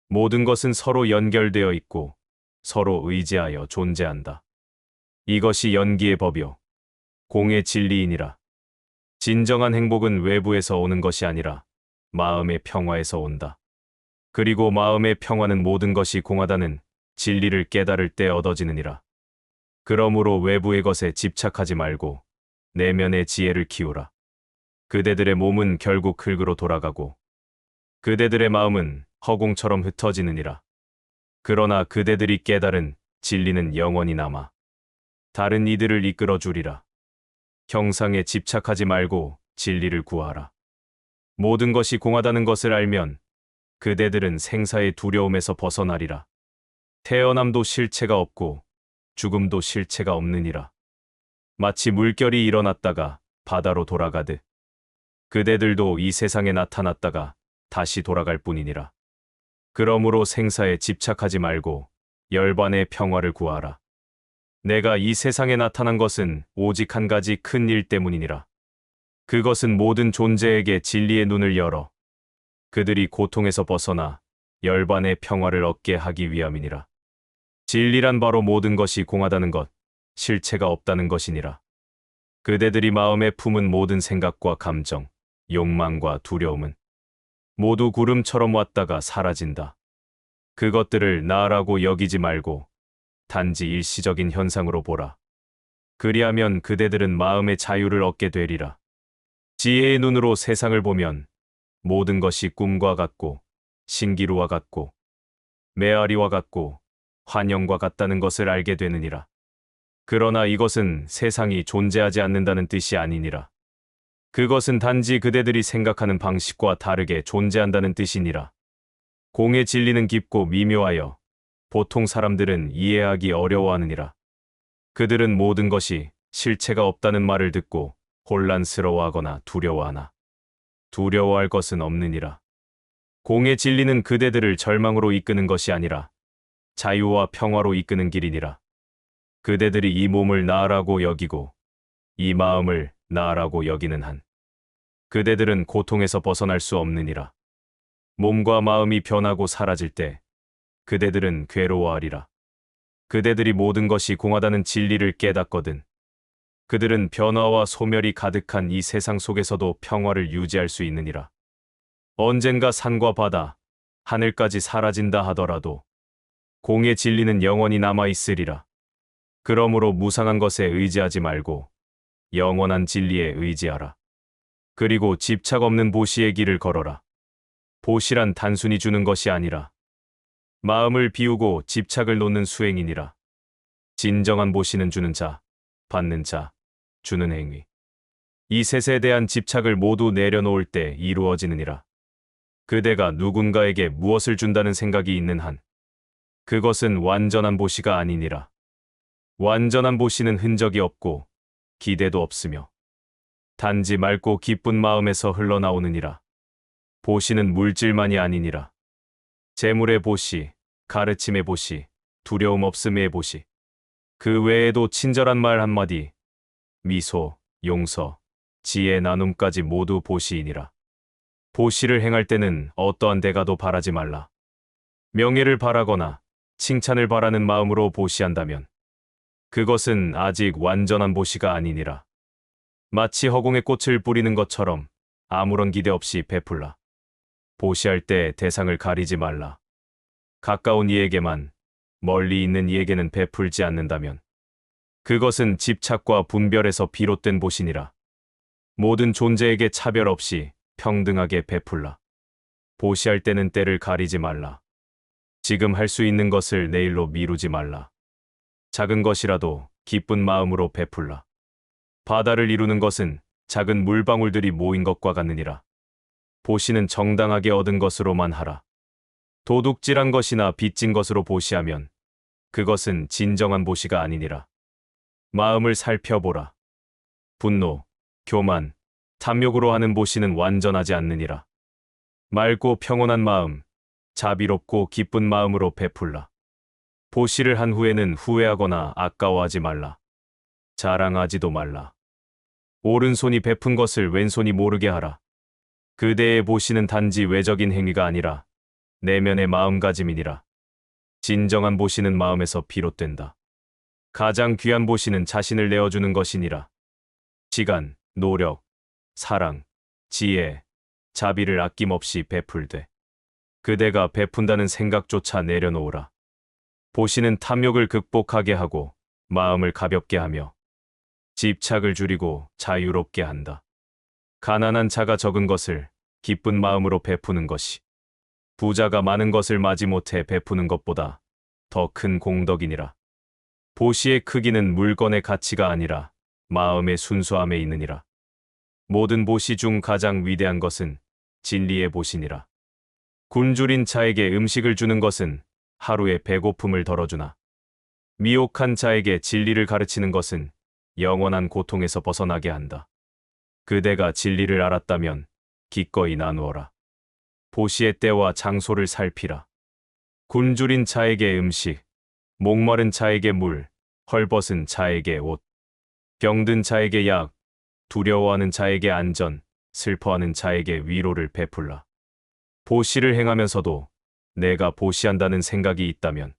모든 것은 서로 연결되어 있고 서로 의지하여 존재한다. 이것이 연기의 법이요. 공의 진리이니라. 진정한 행복은 외부에서 오는 것이 아니라 마음의 평화에서 온다. 그리고 마음의 평화는 모든 것이 공하다는 진리를 깨달을 때 얻어지느니라. 그러므로 외부의 것에 집착하지 말고 내면의 지혜를 키우라. 그대들의 몸은 결국 흙으로 돌아가고 그대들의 마음은 허공처럼 흩어지느니라. 그러나 그대들이 깨달은 진리는 영원히 남아 다른 이들을 이끌어 주리라. 형상에 집착하지 말고 진리를 구하라. 모든 것이 공하다는 것을 알면 그대들은 생사의 두려움에서 벗어나리라. 태어남도 실체가 없고 죽음도 실체가 없느니라. 마치 물결이 일어났다가 바다로 돌아가듯 그대들도 이 세상에 나타났다가 다시 돌아갈 뿐이니라. 그러므로 생사에 집착하지 말고 열반의 평화를 구하라. 내가 이 세상에 나타난 것은 오직 한 가지 큰 일 때문이니라. 그것은 모든 존재에게 진리의 눈을 열어 그들이 고통에서 벗어나 열반의 평화를 얻게 하기 위함이니라. 진리란 바로 모든 것이 공하다는 것, 실체가 없다는 것이니라. 그대들이 마음에 품은 모든 생각과 감정, 욕망과 두려움은 모두 구름처럼 왔다가 사라진다. 그것들을 나라고 여기지 말고 단지 일시적인 현상으로 보라. 그리하면 그대들은 마음의 자유를 얻게 되리라. 지혜의 눈으로 세상을 보면 모든 것이 꿈과 같고 신기루와 같고 메아리와 같고 환영과 같다는 것을 알게 되느니라. 그러나 이것은 세상이 존재하지 않는다는 뜻이 아니니라. 그것은 단지 그대들이 생각하는 방식과 다르게 존재한다는 뜻이니라. 공의 진리는 깊고 미묘하여 보통 사람들은 이해하기 어려워하느니라. 그들은 모든 것이 실체가 없다는 말을 듣고 혼란스러워하거나 두려워하나 두려워할 것은 없느니라. 공의 진리는 그대들을 절망으로 이끄는 것이 아니라 자유와 평화로 이끄는 길이니라. 그대들이 이 몸을 나라고 여기고 이 마음을 나라고 여기는 한 그대들은 고통에서 벗어날 수 없느니라. 몸과 마음이 변하고 사라질 때 그대들은 괴로워하리라. 그대들이 모든 것이 공하다는 진리를 깨닫거든 그들은 변화와 소멸이 가득한 이 세상 속에서도 평화를 유지할 수 있느니라. 언젠가 산과 바다, 하늘까지 사라진다 하더라도 공의 진리는 영원히 남아있으리라. 그러므로 무상한 것에 의지하지 말고 영원한 진리에 의지하라. 그리고 집착 없는 보시의 길을 걸어라. 보시란 단순히 주는 것이 아니라 마음을 비우고 집착을 놓는 수행이니라. 진정한 보시는 주는 자, 받는 자, 주는 행위. 이 셋에 대한 집착을 모두 내려놓을 때 이루어지느니라. 그대가 누군가에게 무엇을 준다는 생각이 있는 한 그것은 완전한 보시가 아니니라. 완전한 보시는 흔적이 없고 기대도 없으며 단지 맑고 기쁜 마음에서 흘러나오느니라. 보시는 물질만이 아니니라. 재물의 보시, 가르침의 보시, 두려움 없음의 보시. 그 외에도 친절한 말 한마디, 미소, 용서, 지혜 나눔까지 모두 보시이니라. 보시를 행할 때는 어떠한 대가도 바라지 말라. 명예를 바라거나 칭찬을 바라는 마음으로 보시한다면 그것은 아직 완전한 보시가 아니니라. 마치 허공에 꽃을 뿌리는 것처럼 아무런 기대 없이 베풀라. 보시할 때 대상을 가리지 말라. 가까운 이에게만, 멀리 있는 이에게는 베풀지 않는다면 그것은 집착과 분별에서 비롯된 보시니라. 모든 존재에게 차별 없이 평등하게 베풀라. 보시할 때는 때를 가리지 말라. 지금 할 수 있는 것을 내일로 미루지 말라. 작은 것이라도 기쁜 마음으로 베풀라. 바다를 이루는 것은 작은 물방울들이 모인 것과 같느니라. 보시는 정당하게 얻은 것으로만 하라. 도둑질한 것이나 빚진 것으로 보시하면 그것은 진정한 보시가 아니니라. 마음을 살펴보라. 분노, 교만, 탐욕으로 하는 보시는 완전하지 않느니라. 맑고 평온한 마음, 자비롭고 기쁜 마음으로 베풀라. 보시를 한 후에는 후회하거나 아까워하지 말라. 자랑하지도 말라. 오른손이 베푼 것을 왼손이 모르게 하라. 그대의 보시는 단지 외적인 행위가 아니라 내면의 마음가짐이니라. 진정한 보시는 마음에서 비롯된다. 가장 귀한 보시는 자신을 내어주는 것이니라. 시간, 노력, 사랑, 지혜, 자비를 아낌없이 베풀되 그대가 베푼다는 생각조차 내려놓으라. 보시는 탐욕을 극복하게 하고 마음을 가볍게 하며 집착을 줄이고 자유롭게 한다. 가난한 자가 적은 것을 기쁜 마음으로 베푸는 것이 부자가 많은 것을 마지못해 베푸는 것보다 더 큰 공덕이니라. 보시의 크기는 물건의 가치가 아니라 마음의 순수함에 있느니라. 모든 보시 중 가장 위대한 것은 진리의 보시니라. 굶주린 자에게 음식을 주는 것은 하루의 배고픔을 덜어주나 미혹한 자에게 진리를 가르치는 것은 영원한 고통에서 벗어나게 한다. 그대가 진리를 알았다면 기꺼이 나누어라. 보시의 때와 장소를 살피라. 굶주린 자에게 음식, 목마른 자에게 물, 헐벗은 자에게 옷, 병든 자에게 약, 두려워하는 자에게 안전, 슬퍼하는 자에게 위로를 베풀라. 보시를 행하면서도 내가 보시한다는 생각이 있다면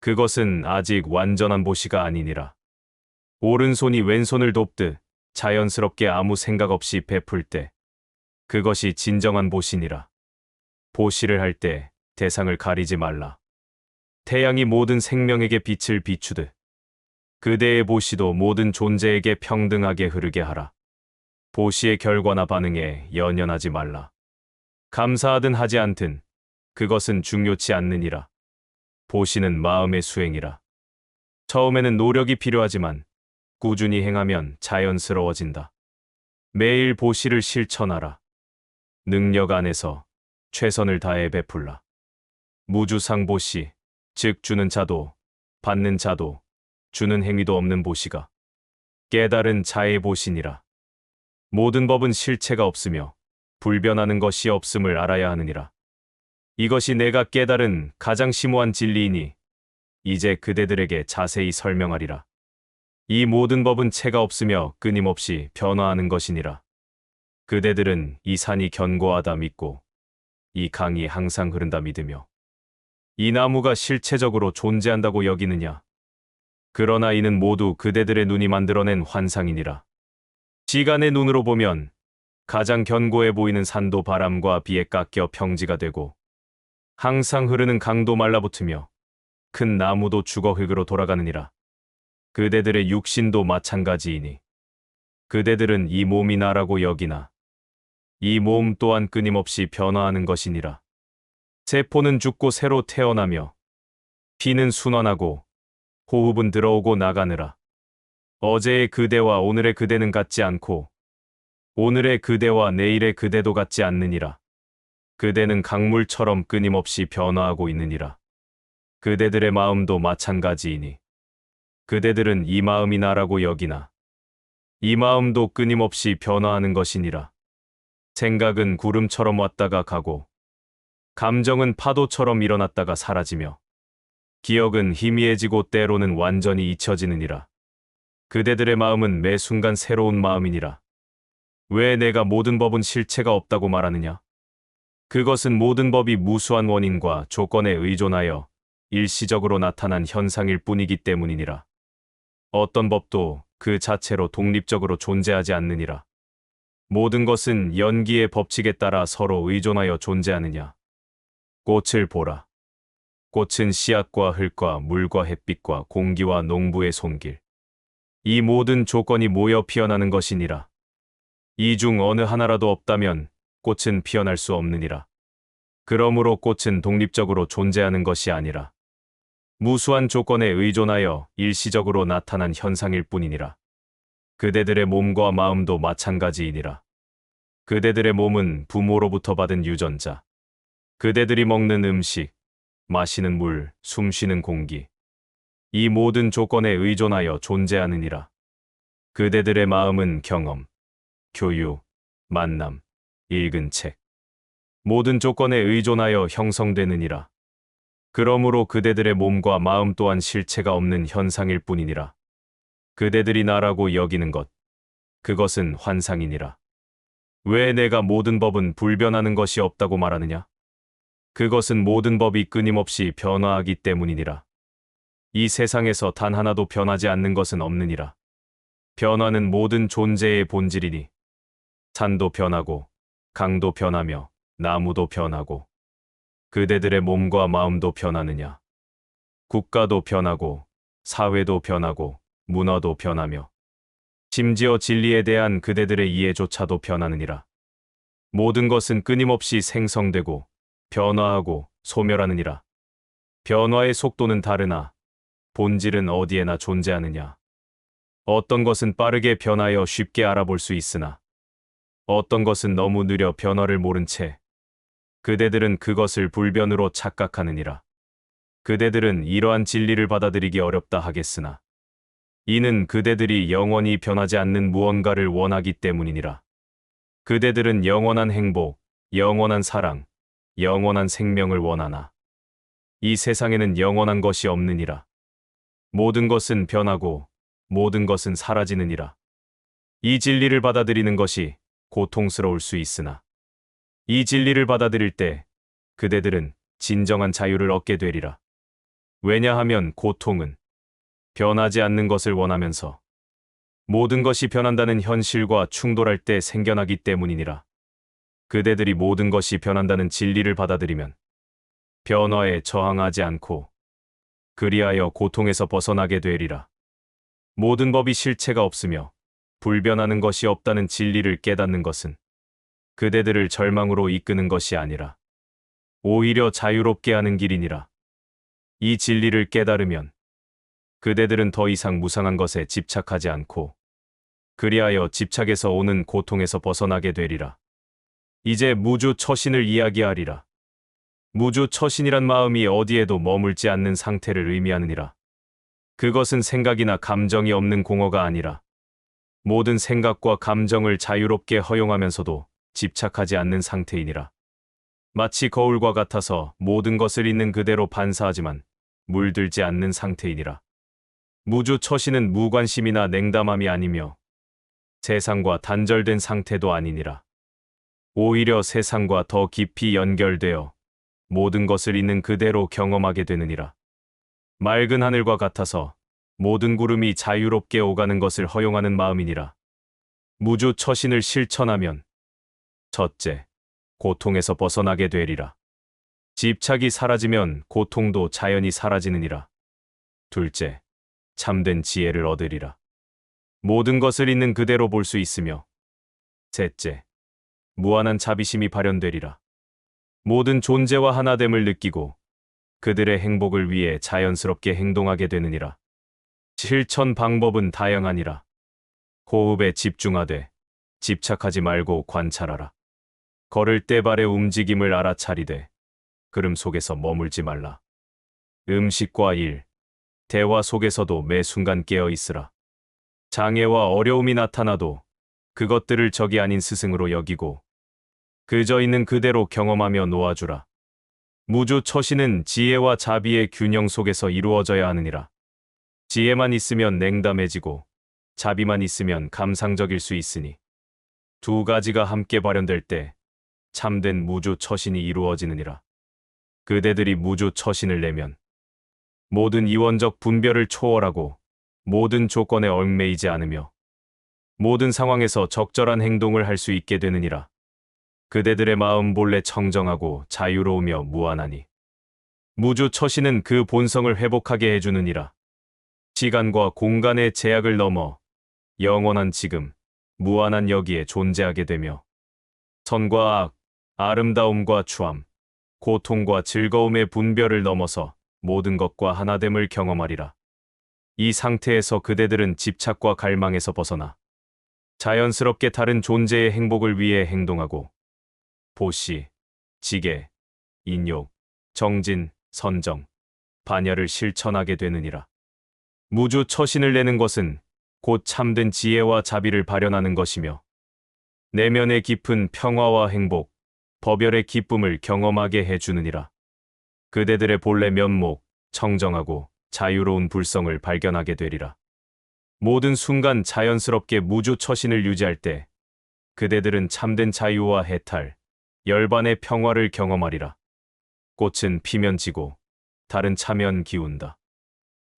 그것은 아직 완전한 보시가 아니니라. 오른손이 왼손을 돕듯 자연스럽게 아무 생각 없이 베풀 때 그것이 진정한 보시니라. 보시를 할 때 대상을 가리지 말라. 태양이 모든 생명에게 빛을 비추듯 그대의 보시도 모든 존재에게 평등하게 흐르게 하라. 보시의 결과나 반응에 연연하지 말라. 감사하든 하지 않든 그것은 중요치 않느니라. 보시는 마음의 수행이라. 처음에는 노력이 필요하지만 꾸준히 행하면 자연스러워진다. 매일 보시를 실천하라. 능력 안에서 최선을 다해 베풀라. 무주상 보시, 즉 주는 자도 받는 자도 주는 행위도 없는 보시가 깨달은 자의 보시니라. 모든 법은 실체가 없으며 불변하는 것이 없음을 알아야 하느니라. 이것이 내가 깨달은 가장 심오한 진리이니 이제 그대들에게 자세히 설명하리라. 이 모든 법은 체가 없으며 끊임없이 변화하는 것이니라. 그대들은 이 산이 견고하다 믿고 이 강이 항상 흐른다 믿으며 이 나무가 실체적으로 존재한다고 여기느냐? 그러나 이는 모두 그대들의 눈이 만들어낸 환상이니라. 시간의 눈으로 보면 가장 견고해 보이는 산도 바람과 비에 깎여 평지가 되고 항상 흐르는 강도 말라붙으며 큰 나무도 죽어 흙으로 돌아가느니라. 그대들의 육신도 마찬가지이니 그대들은 이 몸이 나라고 여기나 이 몸 또한 끊임없이 변화하는 것이니라. 세포는 죽고 새로 태어나며 피는 순환하고 호흡은 들어오고 나가느라. 어제의 그대와 오늘의 그대는 같지 않고 오늘의 그대와 내일의 그대도 같지 않느니라. 그대는 강물처럼 끊임없이 변화하고 있느니라. 그대들의 마음도 마찬가지이니 그대들은 이 마음이 나라고 여기나 이 마음도 끊임없이 변화하는 것이니라. 생각은 구름처럼 왔다가 가고 감정은 파도처럼 일어났다가 사라지며 기억은 희미해지고 때로는 완전히 잊혀지느니라. 그대들의 마음은 매 순간 새로운 마음이니라. 왜 내가 모든 법은 실체가 없다고 말하느냐? 그것은 모든 법이 무수한 원인과 조건에 의존하여 일시적으로 나타난 현상일 뿐이기 때문이니라. 어떤 법도 그 자체로 독립적으로 존재하지 않느니라. 모든 것은 연기의 법칙에 따라 서로 의존하여 존재하느냐. 꽃을 보라. 꽃은 씨앗과 흙과 물과 햇빛과 공기와 농부의 손길. 이 모든 조건이 모여 피어나는 것이니라. 이 중 어느 하나라도 없다면 꽃은 피어날 수 없느니라. 그러므로 꽃은 독립적으로 존재하는 것이 아니라 무수한 조건에 의존하여 일시적으로 나타난 현상일 뿐이니라. 그대들의 몸과 마음도 마찬가지이니라. 그대들의 몸은 부모로부터 받은 유전자, 그대들이 먹는 음식, 마시는 물, 숨쉬는 공기, 이 모든 조건에 의존하여 존재하느니라. 그대들의 마음은 경험, 교육, 만남, 읽은 책, 모든 조건에 의존하여 형성되느니라. 그러므로 그대들의 몸과 마음 또한 실체가 없는 현상일 뿐이니라. 그대들이 나라고 여기는 것, 그것은 환상이니라. 왜 내가 모든 법은 불변하는 것이 없다고 말하느냐? 그것은 모든 법이 끊임없이 변화하기 때문이니라. 이 세상에서 단 하나도 변하지 않는 것은 없느니라. 변화는 모든 존재의 본질이니 산도 변하고 강도 변하며 나무도 변하고 그대들의 몸과 마음도 변하느냐. 국가도 변하고 사회도 변하고 문화도 변하며 심지어 진리에 대한 그대들의 이해조차도 변하느니라. 모든 것은 끊임없이 생성되고 변화하고 소멸하느니라. 변화의 속도는 다르나 본질은 어디에나 존재하느냐. 어떤 것은 빠르게 변하여 쉽게 알아볼 수 있으나 어떤 것은 너무 느려 변화를 모른 채 그대들은 그것을 불변으로 착각하느니라. 그대들은 이러한 진리를 받아들이기 어렵다 하겠으나 이는 그대들이 영원히 변하지 않는 무언가를 원하기 때문이니라. 그대들은 영원한 행복, 영원한 사랑, 영원한 생명을 원하나 이 세상에는 영원한 것이 없느니라. 모든 것은 변하고 모든 것은 사라지느니라. 이 진리를 받아들이는 것이 고통스러울 수 있으나 이 진리를 받아들일 때 그대들은 진정한 자유를 얻게 되리라. 왜냐하면 고통은 변하지 않는 것을 원하면서 모든 것이 변한다는 현실과 충돌할 때 생겨나기 때문이니라. 그대들이 모든 것이 변한다는 진리를 받아들이면 변화에 저항하지 않고 그리하여 고통에서 벗어나게 되리라. 모든 법이 실체가 없으며 불변하는 것이 없다는 진리를 깨닫는 것은 그대들을 절망으로 이끄는 것이 아니라 오히려 자유롭게 하는 길이니라. 이 진리를 깨달으면 그대들은 더 이상 무상한 것에 집착하지 않고 그리하여 집착에서 오는 고통에서 벗어나게 되리라. 이제 무주 처신을 이야기하리라. 무주 처신이란 마음이 어디에도 머물지 않는 상태를 의미하느니라. 그것은 생각이나 감정이 없는 공허가 아니라 모든 생각과 감정을 자유롭게 허용하면서도 집착하지 않는 상태이니라. 마치 거울과 같아서 모든 것을 있는 그대로 반사하지만 물들지 않는 상태이니라. 무주 처신은 무관심이나 냉담함이 아니며 세상과 단절된 상태도 아니니라. 오히려 세상과 더 깊이 연결되어 모든 것을 있는 그대로 경험하게 되느니라. 맑은 하늘과 같아서 모든 구름이 자유롭게 오가는 것을 허용하는 마음이니라. 무주 처신을 실천하면 첫째, 고통에서 벗어나게 되리라. 집착이 사라지면 고통도 자연히 사라지느니라. 둘째, 참된 지혜를 얻으리라. 모든 것을 있는 그대로 볼 수 있으며 셋째, 무한한 자비심이 발현되리라. 모든 존재와 하나됨을 느끼고 그들의 행복을 위해 자연스럽게 행동하게 되느니라. 실천 방법은 다양하니라. 호흡에 집중하되 집착하지 말고 관찰하라. 걸을 때 발의 움직임을 알아차리되 걸음 속에서 머물지 말라. 음식과 일, 대화 속에서도 매 순간 깨어 있으라. 장애와 어려움이 나타나도 그것들을 적이 아닌 스승으로 여기고 그저 있는 그대로 경험하며 놓아주라. 무주 처신은 지혜와 자비의 균형 속에서 이루어져야 하느니라. 지혜만 있으면 냉담해지고 자비만 있으면 감상적일 수 있으니 두 가지가 함께 발현될 때 참된 무주 처신이 이루어지느니라. 그대들이 무주 처신을 내면 모든 이원적 분별을 초월하고 모든 조건에 얽매이지 않으며 모든 상황에서 적절한 행동을 할 수 있게 되느니라. 그대들의 마음 본래 청정하고 자유로우며 무한하니 무주 처신은 그 본성을 회복하게 해주느니라. 시간과 공간의 제약을 넘어 영원한 지금, 무한한 여기에 존재하게 되며 선과 악, 아름다움과 추함, 고통과 즐거움의 분별을 넘어서 모든 것과 하나됨을 경험하리라. 이 상태에서 그대들은 집착과 갈망에서 벗어나 자연스럽게 다른 존재의 행복을 위해 행동하고 보시, 지계, 인욕, 정진, 선정, 반열을 실천하게 되느니라. 무주 처신을 내는 것은 곧 참된 지혜와 자비를 발현하는 것이며 내면의 깊은 평화와 행복, 법열의 기쁨을 경험하게 해주느니라. 그대들의 본래 면목, 청정하고 자유로운 불성을 발견하게 되리라. 모든 순간 자연스럽게 무주 처신을 유지할 때 그대들은 참된 자유와 해탈, 열반의 평화를 경험하리라. 꽃은 피면 지고 달은 차면 기운다.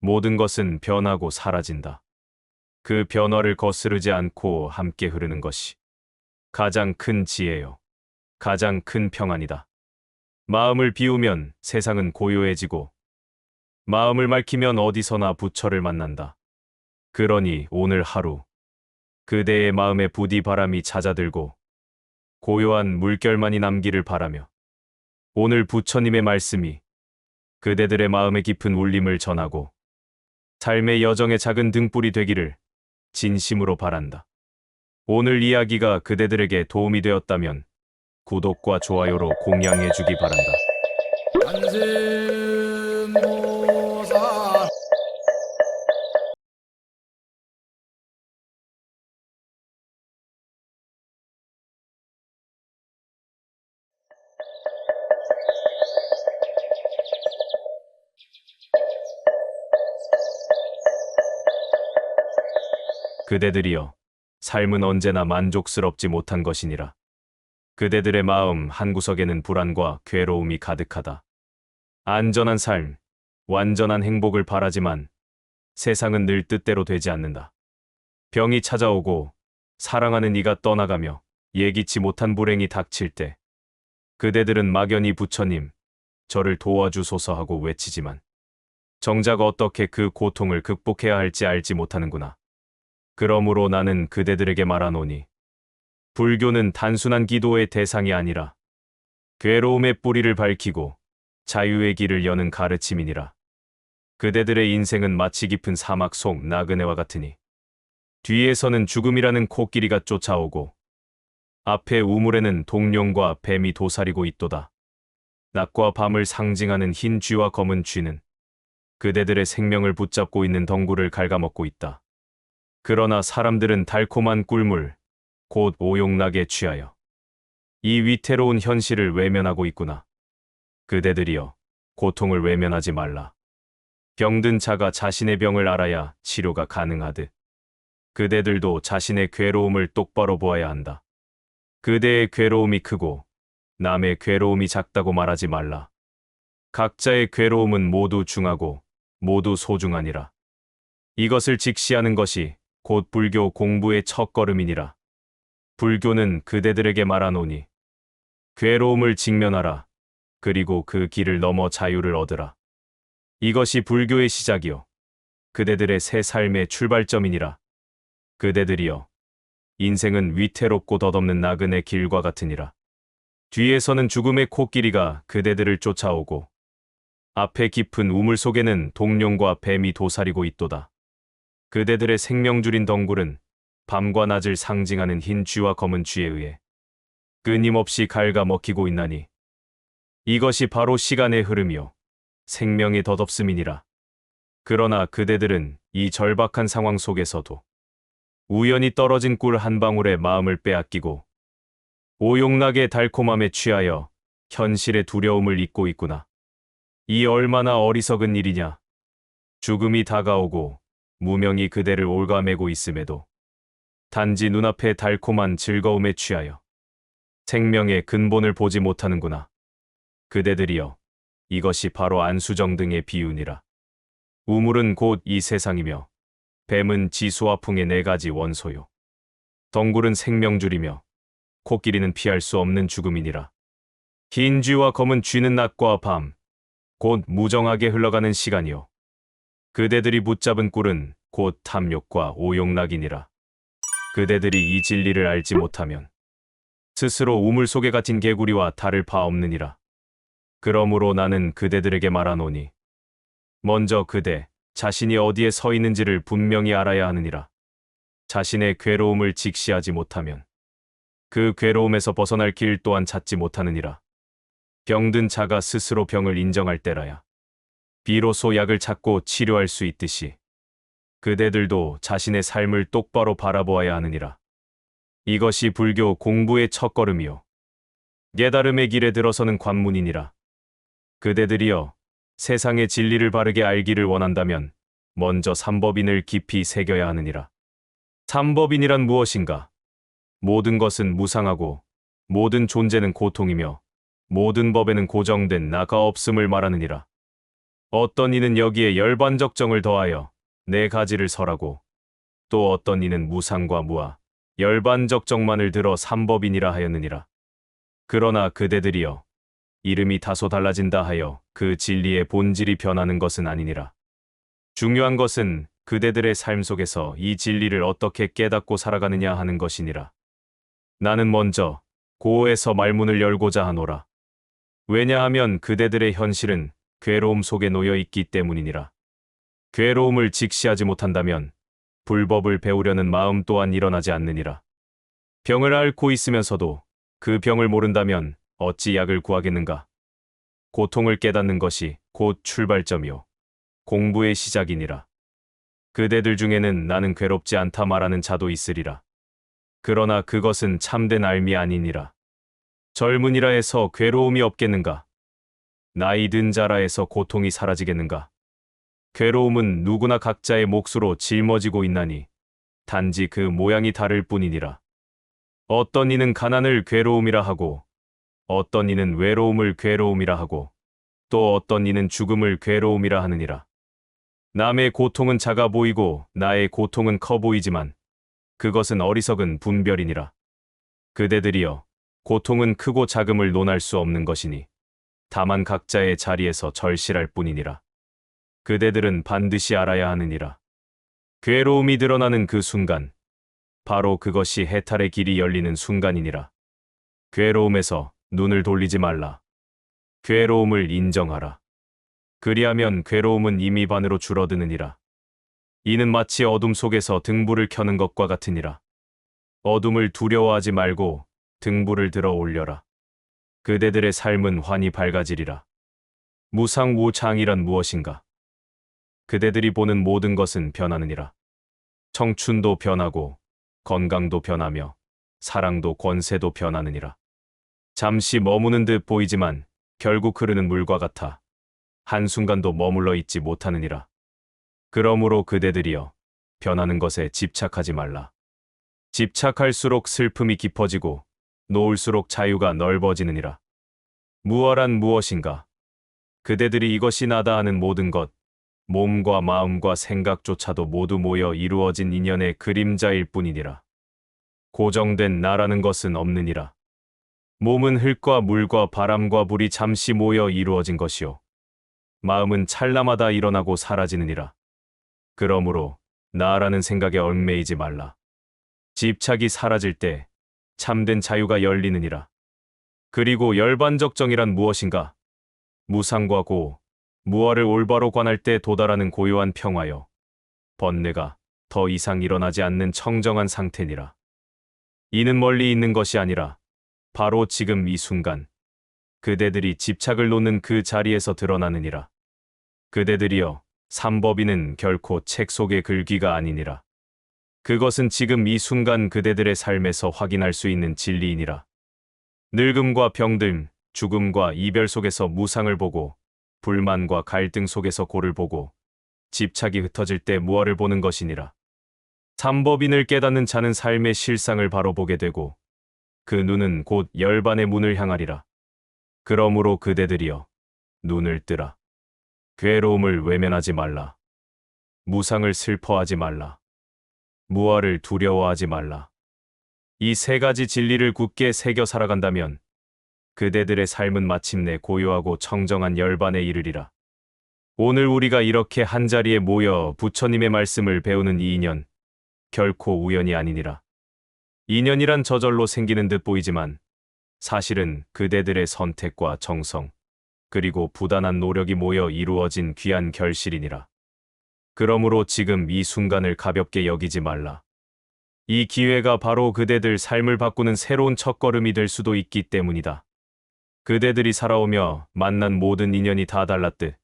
모든 것은 변하고 사라진다. 그 변화를 거스르지 않고 함께 흐르는 것이 가장 큰 지혜요. 가장 큰 평안이다. 마음을 비우면 세상은 고요해지고 마음을 맑히면 어디서나 부처를 만난다. 그러니 오늘 하루 그대의 마음에 부디 바람이 잦아들고 고요한 물결만이 남기를 바라며 오늘 부처님의 말씀이 그대들의 마음의 깊은 울림을 전하고 삶의 여정의 작은 등불이 되기를 진심으로 바란다. 오늘 이야기가 그대들에게 도움이 되었다면 구독과 좋아요로 공양해 주기 바란다. 안심보살 그대들이여, 삶은 언제나 만족스럽지 못한 것이니라. 그대들의 마음 한구석에는 불안과 괴로움이 가득하다. 안전한 삶, 완전한 행복을 바라지만 세상은 늘 뜻대로 되지 않는다. 병이 찾아오고 사랑하는 이가 떠나가며 예기치 못한 불행이 닥칠 때 그대들은 막연히 부처님, 저를 도와주소서 하고 외치지만 정작 어떻게 그 고통을 극복해야 할지 알지 못하는구나. 그러므로 나는 그대들에게 말하노니 불교는 단순한 기도의 대상이 아니라 괴로움의 뿌리를 밝히고 자유의 길을 여는 가르침이니라. 그대들의 인생은 마치 깊은 사막 속 나그네와 같으니 뒤에서는 죽음이라는 코끼리가 쫓아오고 앞에 우물에는 동룡과 뱀이 도사리고 있도다. 낮과 밤을 상징하는 흰 쥐와 검은 쥐는 그대들의 생명을 붙잡고 있는 덩굴을 갉아먹고 있다. 그러나 사람들은 달콤한 꿀물, 곧 오용락에 취하여 이 위태로운 현실을 외면하고 있구나. 그대들이여, 고통을 외면하지 말라. 병든 자가 자신의 병을 알아야 치료가 가능하듯 그대들도 자신의 괴로움을 똑바로 보아야 한다. 그대의 괴로움이 크고 남의 괴로움이 작다고 말하지 말라. 각자의 괴로움은 모두 중하고 모두 소중하니라. 이것을 직시하는 것이 곧 불교 공부의 첫걸음이니라. 불교는 그대들에게 말하노니 괴로움을 직면하라. 그리고 그 길을 넘어 자유를 얻으라. 이것이 불교의 시작이요 그대들의 새 삶의 출발점이니라. 그대들이여, 인생은 위태롭고 덧없는 나그네 길과 같으니라. 뒤에서는 죽음의 코끼리가 그대들을 쫓아오고 앞에 깊은 우물 속에는 동룡과 뱀이 도사리고 있도다. 그대들의 생명줄인 덩굴은 밤과 낮을 상징하는 흰 쥐와 검은 쥐에 의해 끊임없이 갉아먹히고 있나니 이것이 바로 시간의 흐름이요 생명의 덧없음이니라. 그러나 그대들은 이 절박한 상황 속에서도 우연히 떨어진 꿀 한 방울에 마음을 빼앗기고 오용락의 달콤함에 취하여 현실의 두려움을 잊고 있구나. 이 얼마나 어리석은 일이냐. 죽음이 다가오고 무명이 그대를 올가매고 있음에도 단지 눈앞의 달콤한 즐거움에 취하여 생명의 근본을 보지 못하는구나. 그대들이여, 이것이 바로 안수정등의 비유니라. 우물은 곧 이 세상이며 뱀은 지수와 풍의 네 가지 원소요. 덩굴은 생명줄이며 코끼리는 피할 수 없는 죽음이니라. 흰 쥐와 검은 쥐는 낮과 밤, 곧 무정하게 흘러가는 시간이요. 그대들이 붙잡은 꿀은 곧 탐욕과 오용락이니라. 그대들이 이 진리를 알지 못하면 스스로 우물 속에 갇힌 개구리와 다를 바 없느니라. 그러므로 나는 그대들에게 말하노니 먼저 그대 자신이 어디에 서 있는지를 분명히 알아야 하느니라. 자신의 괴로움을 직시하지 못하면 그 괴로움에서 벗어날 길 또한 찾지 못하느니라. 병든 자가 스스로 병을 인정할 때라야 비로소 약을 찾고 치료할 수 있듯이 그대들도 자신의 삶을 똑바로 바라보아야 하느니라. 이것이 불교 공부의 첫걸음이요 깨달음의 길에 들어서는 관문이니라. 그대들이여, 세상의 진리를 바르게 알기를 원한다면 먼저 삼법인을 깊이 새겨야 하느니라. 삼법인이란 무엇인가? 모든 것은 무상하고 모든 존재는 고통이며 모든 법에는 고정된 나가 없음을 말하느니라. 어떤 이는 여기에 열반적 정을 더하여 네 가지를 설하고 또 어떤 이는 무상과 무아, 열반적 정만을 들어 삼법인이라 하였느니라. 그러나 그대들이여, 이름이 다소 달라진다 하여 그 진리의 본질이 변하는 것은 아니니라. 중요한 것은 그대들의 삶 속에서 이 진리를 어떻게 깨닫고 살아가느냐 하는 것이니라. 나는 먼저 고에서 말문을 열고자 하노라. 왜냐하면 그대들의 현실은 괴로움 속에 놓여 있기 때문이니라. 괴로움을 직시하지 못한다면 불법을 배우려는 마음 또한 일어나지 않느니라. 병을 앓고 있으면서도 그 병을 모른다면 어찌 약을 구하겠는가? 고통을 깨닫는 것이 곧 출발점이요 공부의 시작이니라. 그대들 중에는 나는 괴롭지 않다 말하는 자도 있으리라. 그러나 그것은 참된 알미 아니니라. 젊은이라 해서 괴로움이 없겠는가? 나이 든 자라 해서 고통이 사라지겠는가? 괴로움은 누구나 각자의 몫으로 짊어지고 있나니 단지 그 모양이 다를 뿐이니라. 어떤 이는 가난을 괴로움이라 하고 어떤 이는 외로움을 괴로움이라 하고 또 어떤 이는 죽음을 괴로움이라 하느니라. 남의 고통은 작아 보이고 나의 고통은 커 보이지만 그것은 어리석은 분별이니라. 그대들이여, 고통은 크고 작음을 논할 수 없는 것이니 다만 각자의 자리에서 절실할 뿐이니라. 그대들은 반드시 알아야 하느니라. 괴로움이 드러나는 그 순간, 바로 그것이 해탈의 길이 열리는 순간이니라. 괴로움에서 눈을 돌리지 말라. 괴로움을 인정하라. 그리하면 괴로움은 이미 반으로 줄어드느니라. 이는 마치 어둠 속에서 등불을 켜는 것과 같으니라. 어둠을 두려워하지 말고 등불을 들어 올려라. 그대들의 삶은 환히 밝아지리라. 무상무창이란 무엇인가? 그대들이 보는 모든 것은 변하느니라. 청춘도 변하고 건강도 변하며 사랑도 권세도 변하느니라. 잠시 머무는 듯 보이지만 결국 흐르는 물과 같아 한순간도 머물러 있지 못하느니라. 그러므로 그대들이여, 변하는 것에 집착하지 말라. 집착할수록 슬픔이 깊어지고 놓을수록 자유가 넓어지느니라. 무어란 무엇인가? 그대들이 이것이 나다 하는 모든 것, 몸과 마음과 생각조차도 모두 모여 이루어진 인연의 그림자일 뿐이니라. 고정된 나라는 것은 없느니라. 몸은 흙과 물과 바람과 불이 잠시 모여 이루어진 것이요. 마음은 찰나마다 일어나고 사라지느니라. 그러므로 나라는 생각에 얽매이지 말라. 집착이 사라질 때 참된 자유가 열리느니라. 그리고 열반적 정이란 무엇인가? 무상과 고, 무어를 올바로 관할 때 도달하는 고요한 평화요. 번뇌가 더 이상 일어나지 않는 청정한 상태니라. 이는 멀리 있는 것이 아니라 바로 지금 이 순간 그대들이 집착을 놓는 그 자리에서 드러나느니라. 그대들이여, 삼법인은 결코 책 속의 글귀가 아니니라. 그것은 지금 이 순간 그대들의 삶에서 확인할 수 있는 진리이니라. 늙음과 병듦, 죽음과 이별 속에서 무상을 보고 불만과 갈등 속에서 고를 보고 집착이 흩어질 때 무어를 보는 것이니라. 삼법인을 깨닫는 자는 삶의 실상을 바로 보게 되고 그 눈은 곧 열반의 문을 향하리라. 그러므로 그대들이여, 눈을 뜨라. 괴로움을 외면하지 말라. 무상을 슬퍼하지 말라. 무어를 두려워하지 말라. 이 세 가지 진리를 굳게 새겨 살아간다면 그대들의 삶은 마침내 고요하고 청정한 열반에 이르리라. 오늘 우리가 이렇게 한자리에 모여 부처님의 말씀을 배우는 이 인연, 결코 우연이 아니니라. 인연이란 저절로 생기는 듯 보이지만 사실은 그대들의 선택과 정성, 그리고 부단한 노력이 모여 이루어진 귀한 결실이니라. 그러므로 지금 이 순간을 가볍게 여기지 말라. 이 기회가 바로 그대들 삶을 바꾸는 새로운 첫걸음이 될 수도 있기 때문이다. 그대들이 살아오며 만난 모든 인연이 다 달랐듯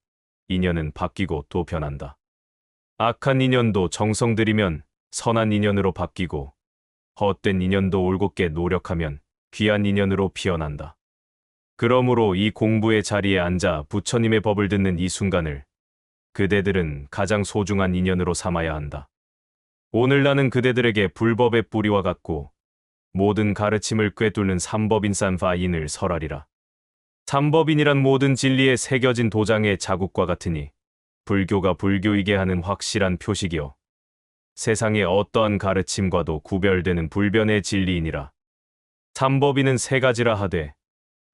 인연은 바뀌고 또 변한다. 악한 인연도 정성 들이면 선한 인연으로 바뀌고 헛된 인연도 올곧게 노력하면 귀한 인연으로 피어난다. 그러므로 이 공부의 자리에 앉아 부처님의 법을 듣는 이 순간을 그대들은 가장 소중한 인연으로 삼아야 한다. 오늘 나는 그대들에게 불법의 뿌리와 같고 모든 가르침을 꿰뚫는 삼법인 산파인을 설하리라. 삼법인이란 모든 진리에 새겨진 도장의 자국과 같으니 불교가 불교이게 하는 확실한 표식이요. 세상의 어떠한 가르침과도 구별되는 불변의 진리이니라. 삼법인은 세 가지라 하되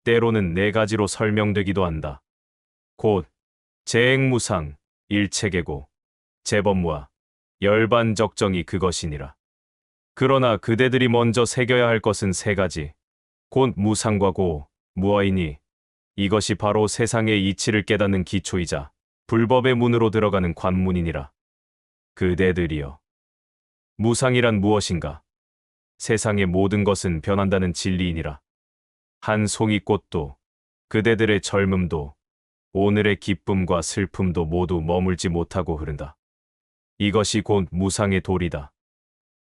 때로는 네 가지로 설명되기도 한다. 곧 재행무상, 일체계고, 재법무와 열반적정이 그것이니라. 그러나 그대들이 먼저 새겨야 할 것은 세 가지, 곧 무상과 고, 무어이니 이것이 바로 세상의 이치를 깨닫는 기초이자 불법의 문으로 들어가는 관문이니라. 그대들이여, 무상이란 무엇인가? 세상의 모든 것은 변한다는 진리이니라. 한 송이 꽃도, 그대들의 젊음도, 오늘의 기쁨과 슬픔도 모두 머물지 못하고 흐른다. 이것이 곧 무상의 도리다.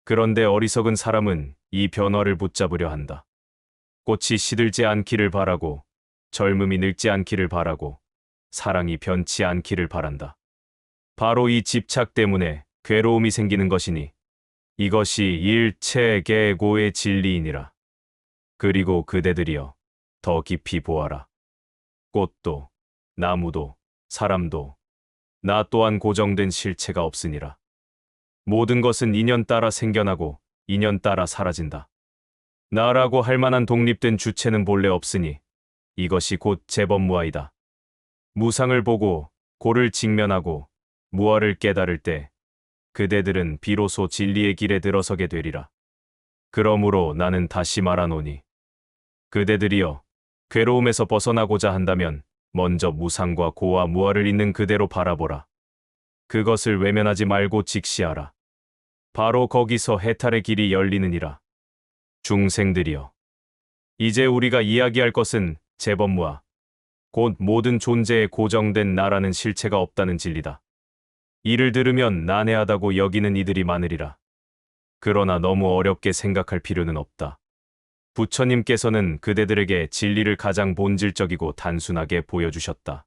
그런데 어리석은 사람은 이 변화를 붙잡으려 한다. 꽃이 시들지 않기를 바라고, 젊음이 늙지 않기를 바라고, 사랑이 변치 않기를 바란다. 바로 이 집착 때문에 괴로움이 생기는 것이니 이것이 일체계고의 진리이니라. 그리고 그대들이여, 더 깊이 보아라. 꽃도, 나무도, 사람도, 나 또한 고정된 실체가 없으니라. 모든 것은 인연 따라 생겨나고 인연 따라 사라진다. 나라고 할 만한 독립된 주체는 본래 없으니 이것이 곧 재법무아이다. 무상을 보고 고를 직면하고 무아를 깨달을 때 그대들은 비로소 진리의 길에 들어서게 되리라. 그러므로 나는 다시 말하노니 그대들이여 괴로움에서 벗어나고자 한다면 먼저 무상과 고와 무아를 있는 그대로 바라보라. 그것을 외면하지 말고 직시하라. 바로 거기서 해탈의 길이 열리느니라. 중생들이여 이제 우리가 이야기할 것은 재범무아 곧 모든 존재에 고정된 나라는 실체가 없다는 진리다. 이를 들으면 난해하다고 여기는 이들이 많으리라. 그러나 너무 어렵게 생각할 필요는 없다. 부처님께서는 그대들에게 진리를 가장 본질적이고 단순하게 보여주셨다.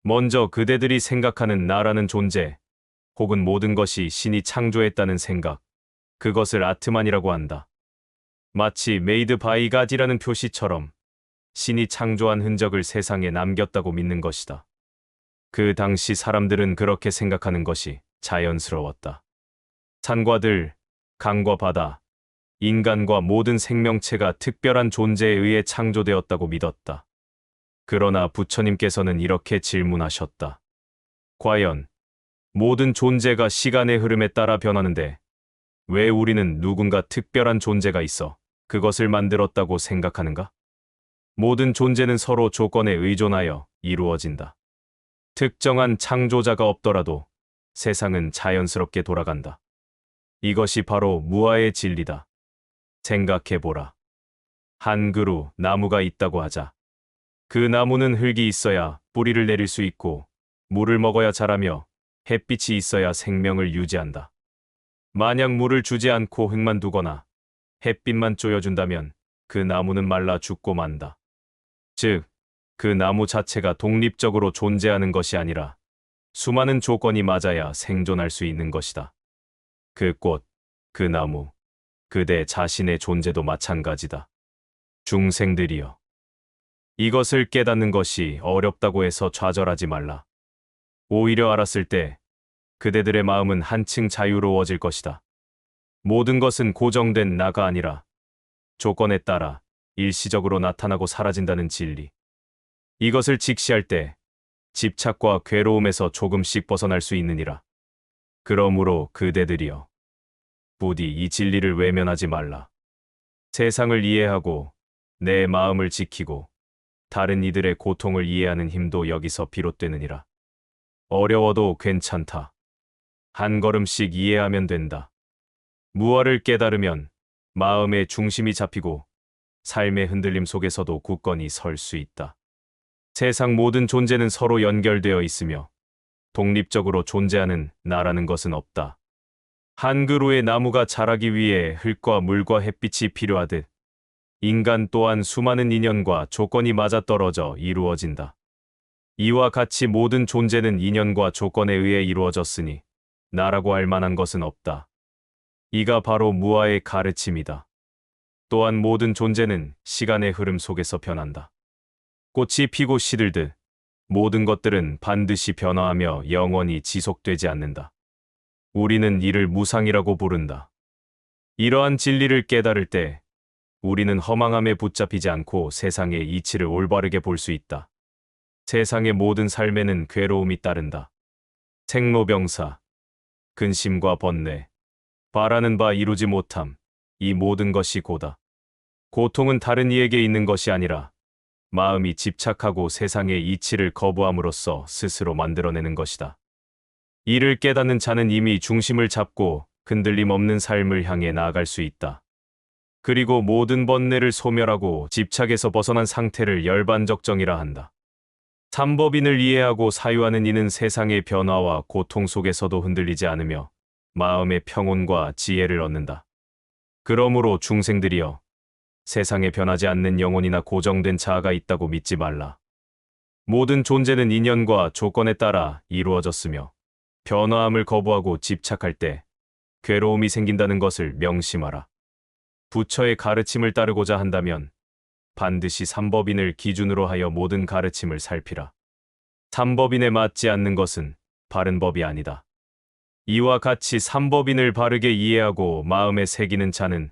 먼저 그대들이 생각하는 나라는 존재, 혹은 모든 것이 신이 창조했다는 생각, 그것을 아트만이라고 한다. 마치 메이드 바이 갓이라는 표시처럼 신이 창조한 흔적을 세상에 남겼다고 믿는 것이다. 그 당시 사람들은 그렇게 생각하는 것이 자연스러웠다. 산과 들, 강과 바다, 인간과 모든 생명체가 특별한 존재에 의해 창조되었다고 믿었다. 그러나 부처님께서는 이렇게 질문하셨다. 과연 모든 존재가 시간의 흐름에 따라 변하는데 왜 우리는 누군가 특별한 존재가 있어 그것을 만들었다고 생각하는가? 모든 존재는 서로 조건에 의존하여 이루어진다. 특정한 창조자가 없더라도 세상은 자연스럽게 돌아간다. 이것이 바로 무아의 진리다. 생각해보라. 한 그루 나무가 있다고 하자. 그 나무는 흙이 있어야 뿌리를 내릴 수 있고 물을 먹어야 자라며 햇빛이 있어야 생명을 유지한다. 만약 물을 주지 않고 흙만 두거나 햇빛만 쪼여준다면 그 나무는 말라 죽고 만다. 즉, 그 나무 자체가 독립적으로 존재하는 것이 아니라 수많은 조건이 맞아야 생존할 수 있는 것이다. 그 꽃, 그 나무, 그대 자신의 존재도 마찬가지다. 중생들이여. 이것을 깨닫는 것이 어렵다고 해서 좌절하지 말라. 오히려 알았을 때 그대들의 마음은 한층 자유로워질 것이다. 모든 것은 고정된 나가 아니라 조건에 따라 일시적으로 나타나고 사라진다는 진리. 이것을 직시할 때 집착과 괴로움에서 조금씩 벗어날 수 있느니라. 그러므로 그대들이여. 부디 이 진리를 외면하지 말라. 세상을 이해하고 내 마음을 지키고 다른 이들의 고통을 이해하는 힘도 여기서 비롯되느니라. 어려워도 괜찮다. 한 걸음씩 이해하면 된다. 무아를 깨달으면 마음의 중심이 잡히고 삶의 흔들림 속에서도 굳건히 설 수 있다. 세상 모든 존재는 서로 연결되어 있으며 독립적으로 존재하는 나라는 것은 없다. 한 그루의 나무가 자라기 위해 흙과 물과 햇빛이 필요하듯 인간 또한 수많은 인연과 조건이 맞아떨어져 이루어진다. 이와 같이 모든 존재는 인연과 조건에 의해 이루어졌으니 나라고 할 만한 것은 없다. 이가 바로 무아의 가르침이다. 또한 모든 존재는 시간의 흐름 속에서 변한다. 꽃이 피고 시들듯 모든 것들은 반드시 변화하며 영원히 지속되지 않는다. 우리는 이를 무상이라고 부른다. 이러한 진리를 깨달을 때 우리는 허망함에 붙잡히지 않고 세상의 이치를 올바르게 볼 수 있다. 세상의 모든 삶에는 괴로움이 따른다. 생로병사, 근심과 번뇌, 바라는 바 이루지 못함, 이 모든 것이 고다. 고통은 다른 이에게 있는 것이 아니라 마음이 집착하고 세상의 이치를 거부함으로써 스스로 만들어내는 것이다. 이를 깨닫는 자는 이미 중심을 잡고 흔들림 없는 삶을 향해 나아갈 수 있다. 그리고 모든 번뇌를 소멸하고 집착에서 벗어난 상태를 열반적정이라 한다. 삼법인을 이해하고 사유하는 이는 세상의 변화와 고통 속에서도 흔들리지 않으며 마음의 평온과 지혜를 얻는다. 그러므로 중생들이여, 세상에 변하지 않는 영혼이나 고정된 자아가 있다고 믿지 말라. 모든 존재는 인연과 조건에 따라 이루어졌으며 변화함을 거부하고 집착할 때 괴로움이 생긴다는 것을 명심하라. 부처의 가르침을 따르고자 한다면 반드시 삼법인을 기준으로 하여 모든 가르침을 살피라. 삼법인에 맞지 않는 것은 바른 법이 아니다. 이와 같이 삼법인을 바르게 이해하고 마음에 새기는 자는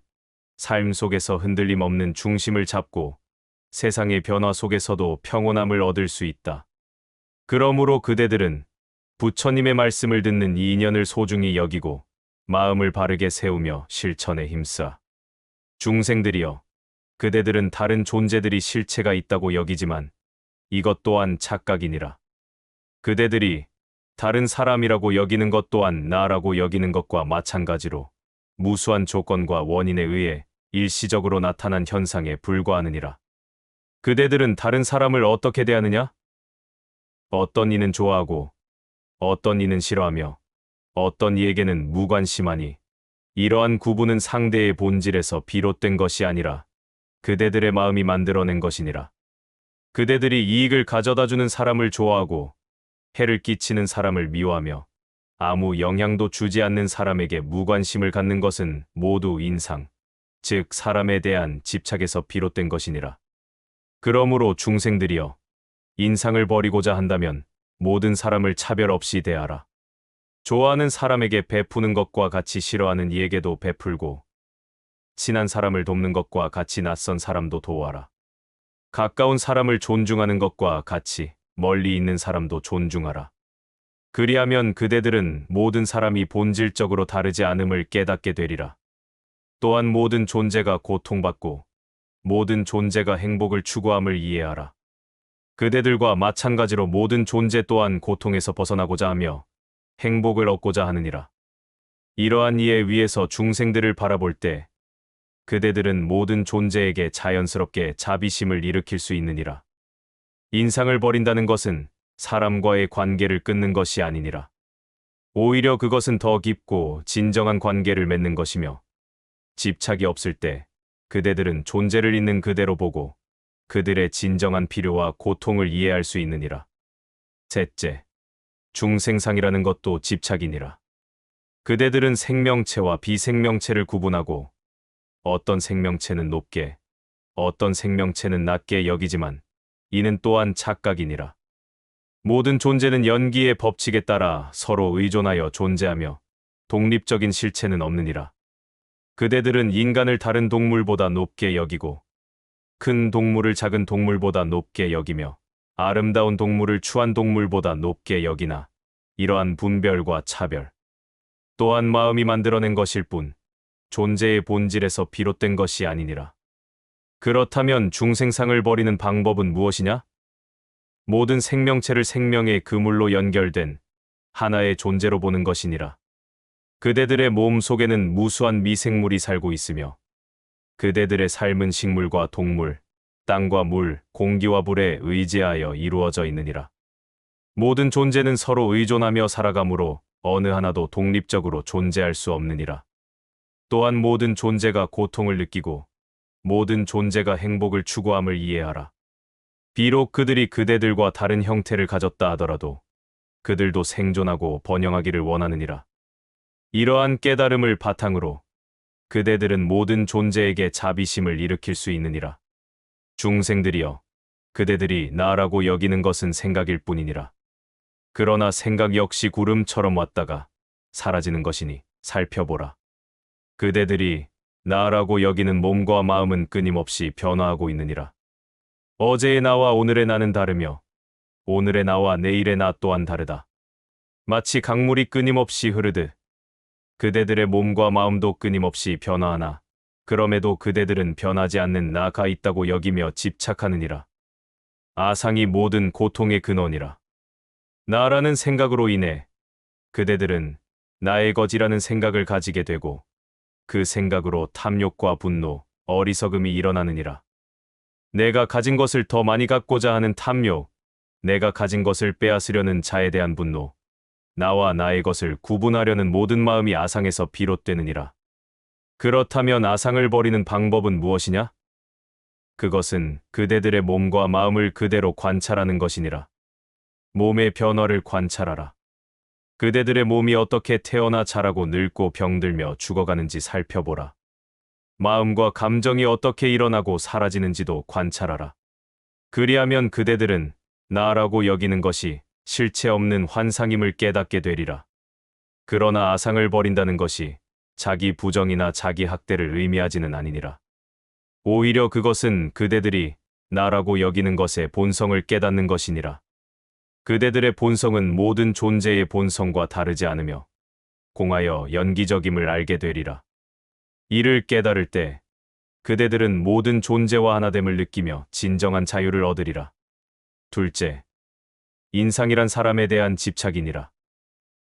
삶 속에서 흔들림 없는 중심을 잡고 세상의 변화 속에서도 평온함을 얻을 수 있다. 그러므로 그대들은 부처님의 말씀을 듣는 이 인연을 소중히 여기고 마음을 바르게 세우며 실천에 힘써. 중생들이여, 그대들은 다른 존재들이 실체가 있다고 여기지만 이것 또한 착각이니라. 그대들이 다른 사람이라고 여기는 것 또한 나라고 여기는 것과 마찬가지로 무수한 조건과 원인에 의해 일시적으로 나타난 현상에 불과하느니라. 그대들은 다른 사람을 어떻게 대하느냐? 어떤 이는 좋아하고 어떤 이는 싫어하며 어떤 이에게는 무관심하니 이러한 구분은 상대의 본질에서 비롯된 것이 아니라 그대들의 마음이 만들어낸 것이니라. 그대들이 이익을 가져다주는 사람을 좋아하고 해를 끼치는 사람을 미워하며 아무 영향도 주지 않는 사람에게 무관심을 갖는 것은 모두 인상, 즉 사람에 대한 집착에서 비롯된 것이니라. 그러므로 중생들이여, 인상을 버리고자 한다면 모든 사람을 차별 없이 대하라. 좋아하는 사람에게 베푸는 것과 같이 싫어하는 이에게도 베풀고 친한 사람을 돕는 것과 같이 낯선 사람도 도와라. 가까운 사람을 존중하는 것과 같이 멀리 있는 사람도 존중하라. 그리하면 그대들은 모든 사람이 본질적으로 다르지 않음을 깨닫게 되리라. 또한 모든 존재가 고통받고 모든 존재가 행복을 추구함을 이해하라. 그대들과 마찬가지로 모든 존재 또한 고통에서 벗어나고자 하며 행복을 얻고자 하느니라. 이러한 이해 위에서 중생들을 바라볼 때 그대들은 모든 존재에게 자연스럽게 자비심을 일으킬 수 있느니라. 인상을 버린다는 것은 사람과의 관계를 끊는 것이 아니니라. 오히려 그것은 더 깊고 진정한 관계를 맺는 것이며 집착이 없을 때 그대들은 존재를 있는 그대로 보고 그들의 진정한 필요와 고통을 이해할 수 있느니라. 셋째, 중생상이라는 것도 집착이니라. 그대들은 생명체와 비생명체를 구분하고 어떤 생명체는 높게, 어떤 생명체는 낮게 여기지만 이는 또한 착각이니라. 모든 존재는 연기의 법칙에 따라 서로 의존하여 존재하며 독립적인 실체는 없느니라. 그대들은 인간을 다른 동물보다 높게 여기고 큰 동물을 작은 동물보다 높게 여기며 아름다운 동물을 추한 동물보다 높게 여기나 이러한 분별과 차별 또한 마음이 만들어낸 것일 뿐 존재의 본질에서 비롯된 것이 아니니라. 그렇다면 중생상을 버리는 방법은 무엇이냐? 모든 생명체를 생명의 그물로 연결된 하나의 존재로 보는 것이니라. 그대들의 몸 속에는 무수한 미생물이 살고 있으며 그대들의 삶은 식물과 동물, 땅과 물, 공기와 불에 의지하여 이루어져 있느니라. 모든 존재는 서로 의존하며 살아가므로 어느 하나도 독립적으로 존재할 수 없느니라. 또한 모든 존재가 고통을 느끼고 모든 존재가 행복을 추구함을 이해하라. 비록 그들이 그대들과 다른 형태를 가졌다 하더라도 그들도 생존하고 번영하기를 원하느니라. 이러한 깨달음을 바탕으로 그대들은 모든 존재에게 자비심을 일으킬 수 있느니라. 중생들이여, 그대들이 나라고 여기는 것은 생각일 뿐이니라. 그러나 생각 역시 구름처럼 왔다가 사라지는 것이니 살펴보라. 그대들이 나라고 여기는 몸과 마음은 끊임없이 변화하고 있느니라. 어제의 나와 오늘의 나는 다르며 오늘의 나와 내일의 나 또한 다르다. 마치 강물이 끊임없이 흐르듯 그대들의 몸과 마음도 끊임없이 변화하나 그럼에도 그대들은 변하지 않는 나가 있다고 여기며 집착하느니라. 아상이 모든 고통의 근원이라. 나라는 생각으로 인해 그대들은 나의 것이라는 생각을 가지게 되고 그 생각으로 탐욕과 분노, 어리석음이 일어나느니라. 내가 가진 것을 더 많이 갖고자 하는 탐욕, 내가 가진 것을 빼앗으려는 자에 대한 분노, 나와 나의 것을 구분하려는 모든 마음이 아상에서 비롯되느니라. 그렇다면 아상을 버리는 방법은 무엇이냐? 그것은 그대들의 몸과 마음을 그대로 관찰하는 것이니라. 몸의 변화를 관찰하라. 그대들의 몸이 어떻게 태어나 자라고 늙고 병들며 죽어가는지 살펴보라. 마음과 감정이 어떻게 일어나고 사라지는지도 관찰하라. 그리하면 그대들은 나라고 여기는 것이 실체 없는 환상임을 깨닫게 되리라. 그러나 아상을 버린다는 것이 자기 부정이나 자기 학대를 의미하지는 아니니라. 오히려 그것은 그대들이 나라고 여기는 것의 본성을 깨닫는 것이니라. 그대들의 본성은 모든 존재의 본성과 다르지 않으며 공하여 연기적임을 알게 되리라. 이를 깨달을 때 그대들은 모든 존재와 하나됨을 느끼며 진정한 자유를 얻으리라. 둘째, 인상이란 사람에 대한 집착이니라.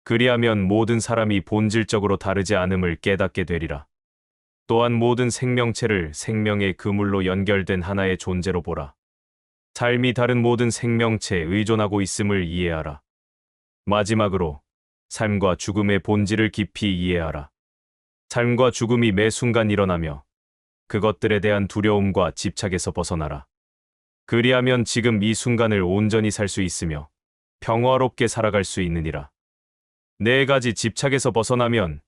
그리하면 모든 사람이 본질적으로 다르지 않음을 깨닫게 되리라. 또한 모든 생명체를 생명의 그물로 연결된 하나의 존재로 보라. 삶이 다른 모든 생명체에 의존하고 있음을 이해하라. 마지막으로 삶과 죽음의 본질을 깊이 이해하라. 삶과 죽음이 매 순간 일어나며 그것들에 대한 두려움과 집착에서 벗어나라. 그리하면 지금 이 순간을 온전히 살 수 있으며 평화롭게 살아갈 수 있느니라. 네 가지 집착에서 벗어나면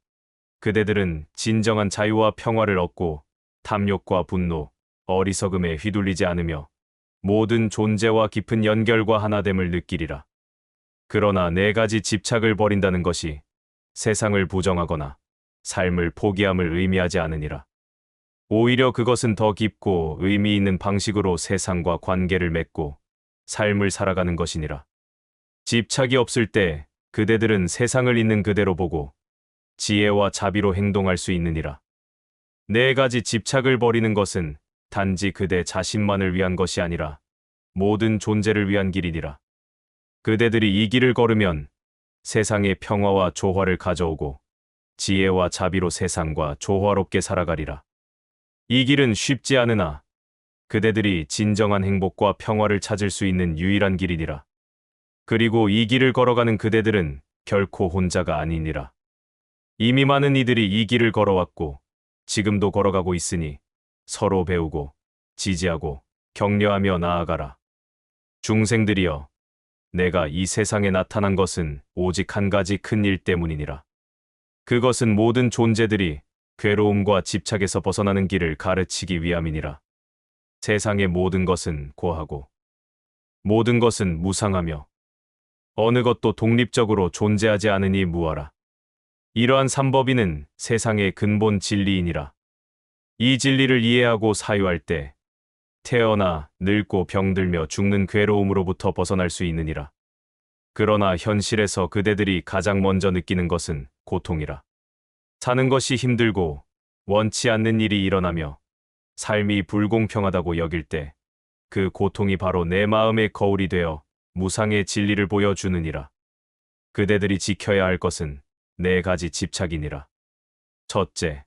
그대들은 진정한 자유와 평화를 얻고 탐욕과 분노, 어리석음에 휘둘리지 않으며 모든 존재와 깊은 연결과 하나됨을 느끼리라. 그러나 네 가지 집착을 버린다는 것이 세상을 부정하거나 삶을 포기함을 의미하지 않으니라. 오히려 그것은 더 깊고 의미 있는 방식으로 세상과 관계를 맺고 삶을 살아가는 것이니라. 집착이 없을 때 그대들은 세상을 있는 그대로 보고 지혜와 자비로 행동할 수 있느니라. 네 가지 집착을 버리는 것은 단지 그대 자신만을 위한 것이 아니라 모든 존재를 위한 길이니라. 그대들이 이 길을 걸으면 세상에 평화와 조화를 가져오고 지혜와 자비로 세상과 조화롭게 살아가리라. 이 길은 쉽지 않으나 그대들이 진정한 행복과 평화를 찾을 수 있는 유일한 길이니라. 그리고 이 길을 걸어가는 그대들은 결코 혼자가 아니니라. 이미 많은 이들이 이 길을 걸어왔고 지금도 걸어가고 있으니 서로 배우고 지지하고 격려하며 나아가라. 중생들이여, 내가 이 세상에 나타난 것은 오직 한 가지 큰 일 때문이니라. 그것은 모든 존재들이 괴로움과 집착에서 벗어나는 길을 가르치기 위함이니라. 세상의 모든 것은 고하고 모든 것은 무상하며 어느 것도 독립적으로 존재하지 않으니 무하라. 이러한 삼법인은 세상의 근본 진리이니라. 이 진리를 이해하고 사유할 때 태어나 늙고 병들며 죽는 괴로움으로부터 벗어날 수 있느니라. 그러나 현실에서 그대들이 가장 먼저 느끼는 것은 고통이라. 사는 것이 힘들고 원치 않는 일이 일어나며 삶이 불공평하다고 여길 때 그 고통이 바로 내 마음의 거울이 되어 무상의 진리를 보여주느니라. 그대들이 지켜야 할 것은 네 가지 집착이니라. 첫째,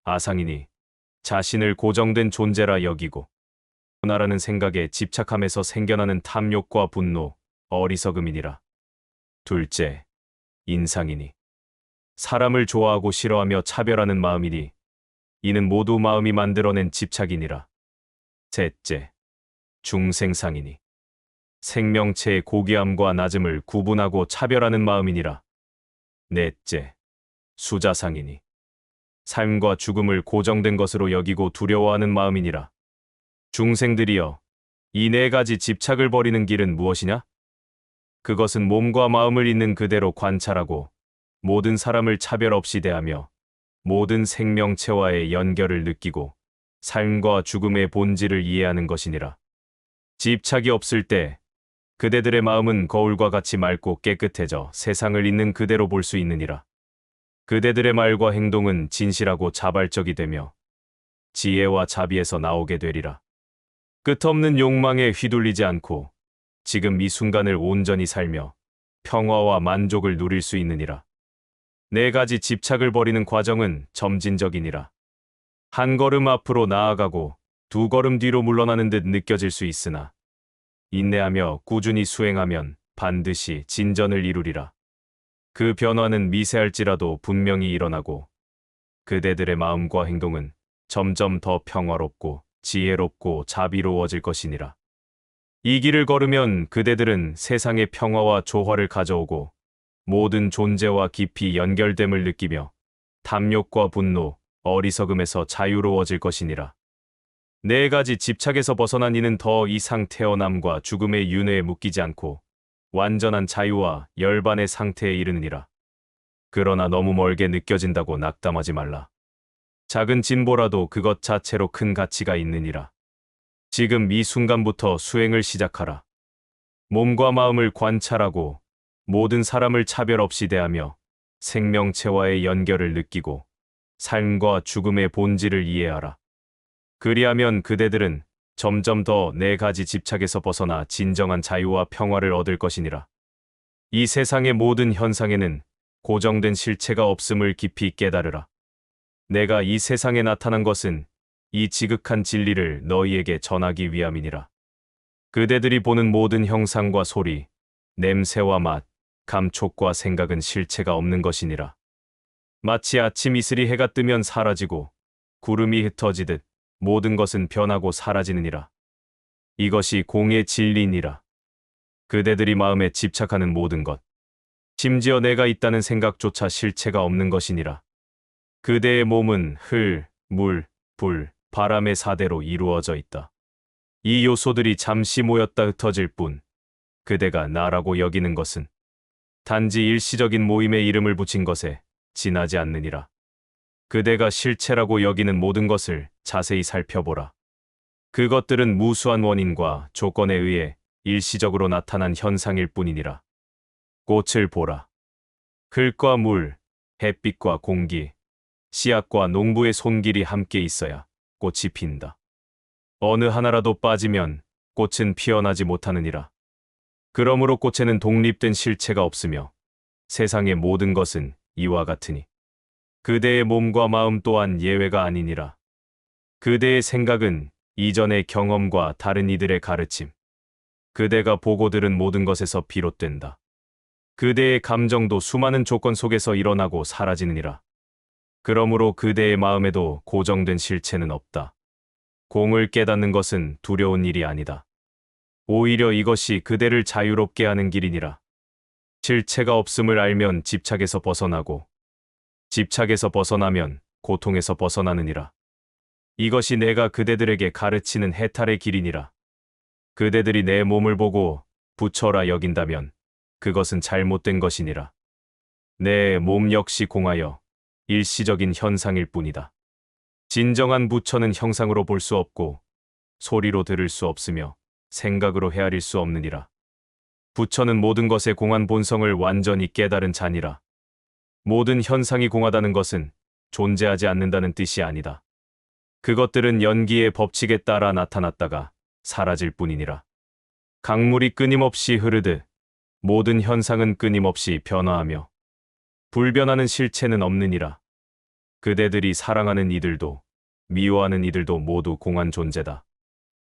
아상이니 자신을 고정된 존재라 여기고 나라는 생각에 집착함에서 생겨나는 탐욕과 분노, 어리석음이니라. 둘째, 인상이니 사람을 좋아하고 싫어하며 차별하는 마음이니 이는 모두 마음이 만들어낸 집착이니라. 셋째, 중생상이니 생명체의 고귀함과 낮음을 구분하고 차별하는 마음이니라. 넷째, 수자상이니 삶과 죽음을 고정된 것으로 여기고 두려워하는 마음이니라. 중생들이여, 이 네 가지 집착을 버리는 길은 무엇이냐? 그것은 몸과 마음을 있는 그대로 관찰하고 모든 사람을 차별 없이 대하며 모든 생명체와의 연결을 느끼고 삶과 죽음의 본질을 이해하는 것이니라. 집착이 없을 때 그대들의 마음은 거울과 같이 맑고 깨끗해져 세상을 있는 그대로 볼 수 있느니라. 그대들의 말과 행동은 진실하고 자발적이 되며 지혜와 자비에서 나오게 되리라. 끝없는 욕망에 휘둘리지 않고 지금 이 순간을 온전히 살며 평화와 만족을 누릴 수 있느니라. 네 가지 집착을 버리는 과정은 점진적이니라. 한 걸음 앞으로 나아가고 두 걸음 뒤로 물러나는 듯 느껴질 수 있으나 인내하며 꾸준히 수행하면 반드시 진전을 이루리라. 그 변화는 미세할지라도 분명히 일어나고 그대들의 마음과 행동은 점점 더 평화롭고 지혜롭고 자비로워질 것이니라. 이 길을 걸으면 그대들은 세상의 평화와 조화를 가져오고 모든 존재와 깊이 연결됨을 느끼며 탐욕과 분노, 어리석음에서 자유로워질 것이니라. 네 가지 집착에서 벗어난 이는 더 이상 태어남과 죽음의 윤회에 묶이지 않고 완전한 자유와 열반의 상태에 이르느니라. 그러나 너무 멀게 느껴진다고 낙담하지 말라. 작은 진보라도 그것 자체로 큰 가치가 있느니라. 지금 이 순간부터 수행을 시작하라. 몸과 마음을 관찰하고 모든 사람을 차별 없이 대하며 생명체와의 연결을 느끼고 삶과 죽음의 본질을 이해하라. 그리하면 그대들은 점점 더 네 가지 집착에서 벗어나 진정한 자유와 평화를 얻을 것이니라. 이 세상의 모든 현상에는 고정된 실체가 없음을 깊이 깨달으라. 내가 이 세상에 나타난 것은 이 지극한 진리를 너희에게 전하기 위함이니라. 그대들이 보는 모든 형상과 소리, 냄새와 맛, 감촉과 생각은 실체가 없는 것이니라. 마치 아침 이슬이 해가 뜨면 사라지고 구름이 흩어지듯 모든 것은 변하고 사라지느니라. 이것이 공의 진리니라. 그대들이 마음에 집착하는 모든 것, 심지어 내가 있다는 생각조차 실체가 없는 것이니라. 그대의 몸은 흙, 물, 불, 바람의 사대로 이루어져 있다. 이 요소들이 잠시 모였다 흩어질 뿐, 그대가 나라고 여기는 것은 단지 일시적인 모임에 이름을 붙인 것에 지나지 않느니라. 그대가 실체라고 여기는 모든 것을 자세히 살펴보라. 그것들은 무수한 원인과 조건에 의해 일시적으로 나타난 현상일 뿐이니라. 꽃을 보라. 흙과 물, 햇빛과 공기, 씨앗과 농부의 손길이 함께 있어야 꽃이 핀다. 어느 하나라도 빠지면 꽃은 피어나지 못하느니라. 그러므로 꽃에는 독립된 실체가 없으며 세상의 모든 것은 이와 같으니 그대의 몸과 마음 또한 예외가 아니니라. 그대의 생각은 이전의 경험과 다른 이들의 가르침, 그대가 보고 들은 모든 것에서 비롯된다. 그대의 감정도 수많은 조건 속에서 일어나고 사라지느니라. 그러므로 그대의 마음에도 고정된 실체는 없다. 공을 깨닫는 것은 두려운 일이 아니다. 오히려 이것이 그대를 자유롭게 하는 길이니라. 실체가 없음을 알면 집착에서 벗어나고 집착에서 벗어나면 고통에서 벗어나느니라. 이것이 내가 그대들에게 가르치는 해탈의 길이니라. 그대들이 내 몸을 보고 부처라 여긴다면 그것은 잘못된 것이니라. 내 몸 역시 공하여 일시적인 현상일 뿐이다. 진정한 부처는 형상으로 볼 수 없고 소리로 들을 수 없으며 생각으로 헤아릴 수 없느니라. 부처는 모든 것의 공한 본성을 완전히 깨달은 자니라. 모든 현상이 공하다는 것은 존재하지 않는다는 뜻이 아니다. 그것들은 연기의 법칙에 따라 나타났다가 사라질 뿐이니라. 강물이 끊임없이 흐르듯 모든 현상은 끊임없이 변화하며 불변하는 실체는 없느니라. 그대들이 사랑하는 이들도 미워하는 이들도 모두 공한 존재다.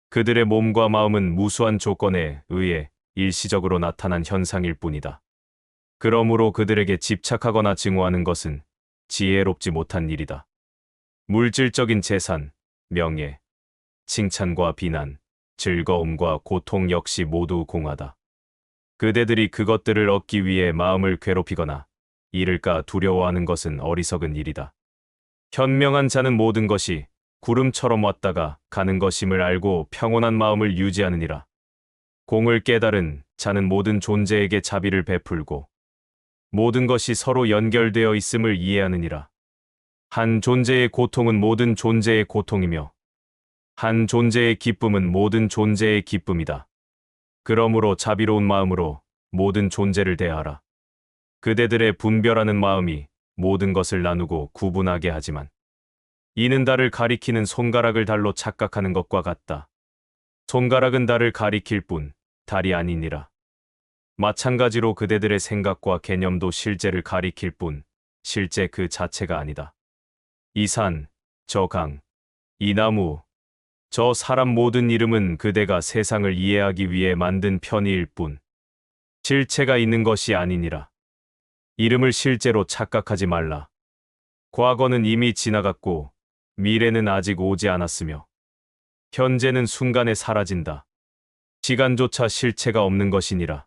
그들의 몸과 마음은 무수한 조건에 의해 일시적으로 나타난 현상일 뿐이다. 그러므로 그들에게 집착하거나 증오하는 것은 지혜롭지 못한 일이다. 물질적인 재산, 명예, 칭찬과 비난, 즐거움과 고통 역시 모두 공하다. 그대들이 그것들을 얻기 위해 마음을 괴롭히거나 잃을까 두려워하는 것은 어리석은 일이다. 현명한 자는 모든 것이 구름처럼 왔다가 가는 것임을 알고 평온한 마음을 유지하느니라. 공을 깨달은 자는 모든 존재에게 자비를 베풀고 모든 것이 서로 연결되어 있음을 이해하느니라. 한 존재의 고통은 모든 존재의 고통이며 한 존재의 기쁨은 모든 존재의 기쁨이다. 그러므로 자비로운 마음으로 모든 존재를 대하라. 그대들의 분별하는 마음이 모든 것을 나누고 구분하게 하지만 이는 달을 가리키는 손가락을 달로 착각하는 것과 같다. 손가락은 달을 가리킬 뿐 달이 아니니라. 마찬가지로 그대들의 생각과 개념도 실제를 가리킬 뿐 실제 그 자체가 아니다. 이 산, 저 강, 이 나무, 저 사람 모든 이름은 그대가 세상을 이해하기 위해 만든 편의일 뿐 실체가 있는 것이 아니니라. 이름을 실제로 착각하지 말라. 과거는 이미 지나갔고 미래는 아직 오지 않았으며 현재는 순간에 사라진다. 시간조차 실체가 없는 것이니라.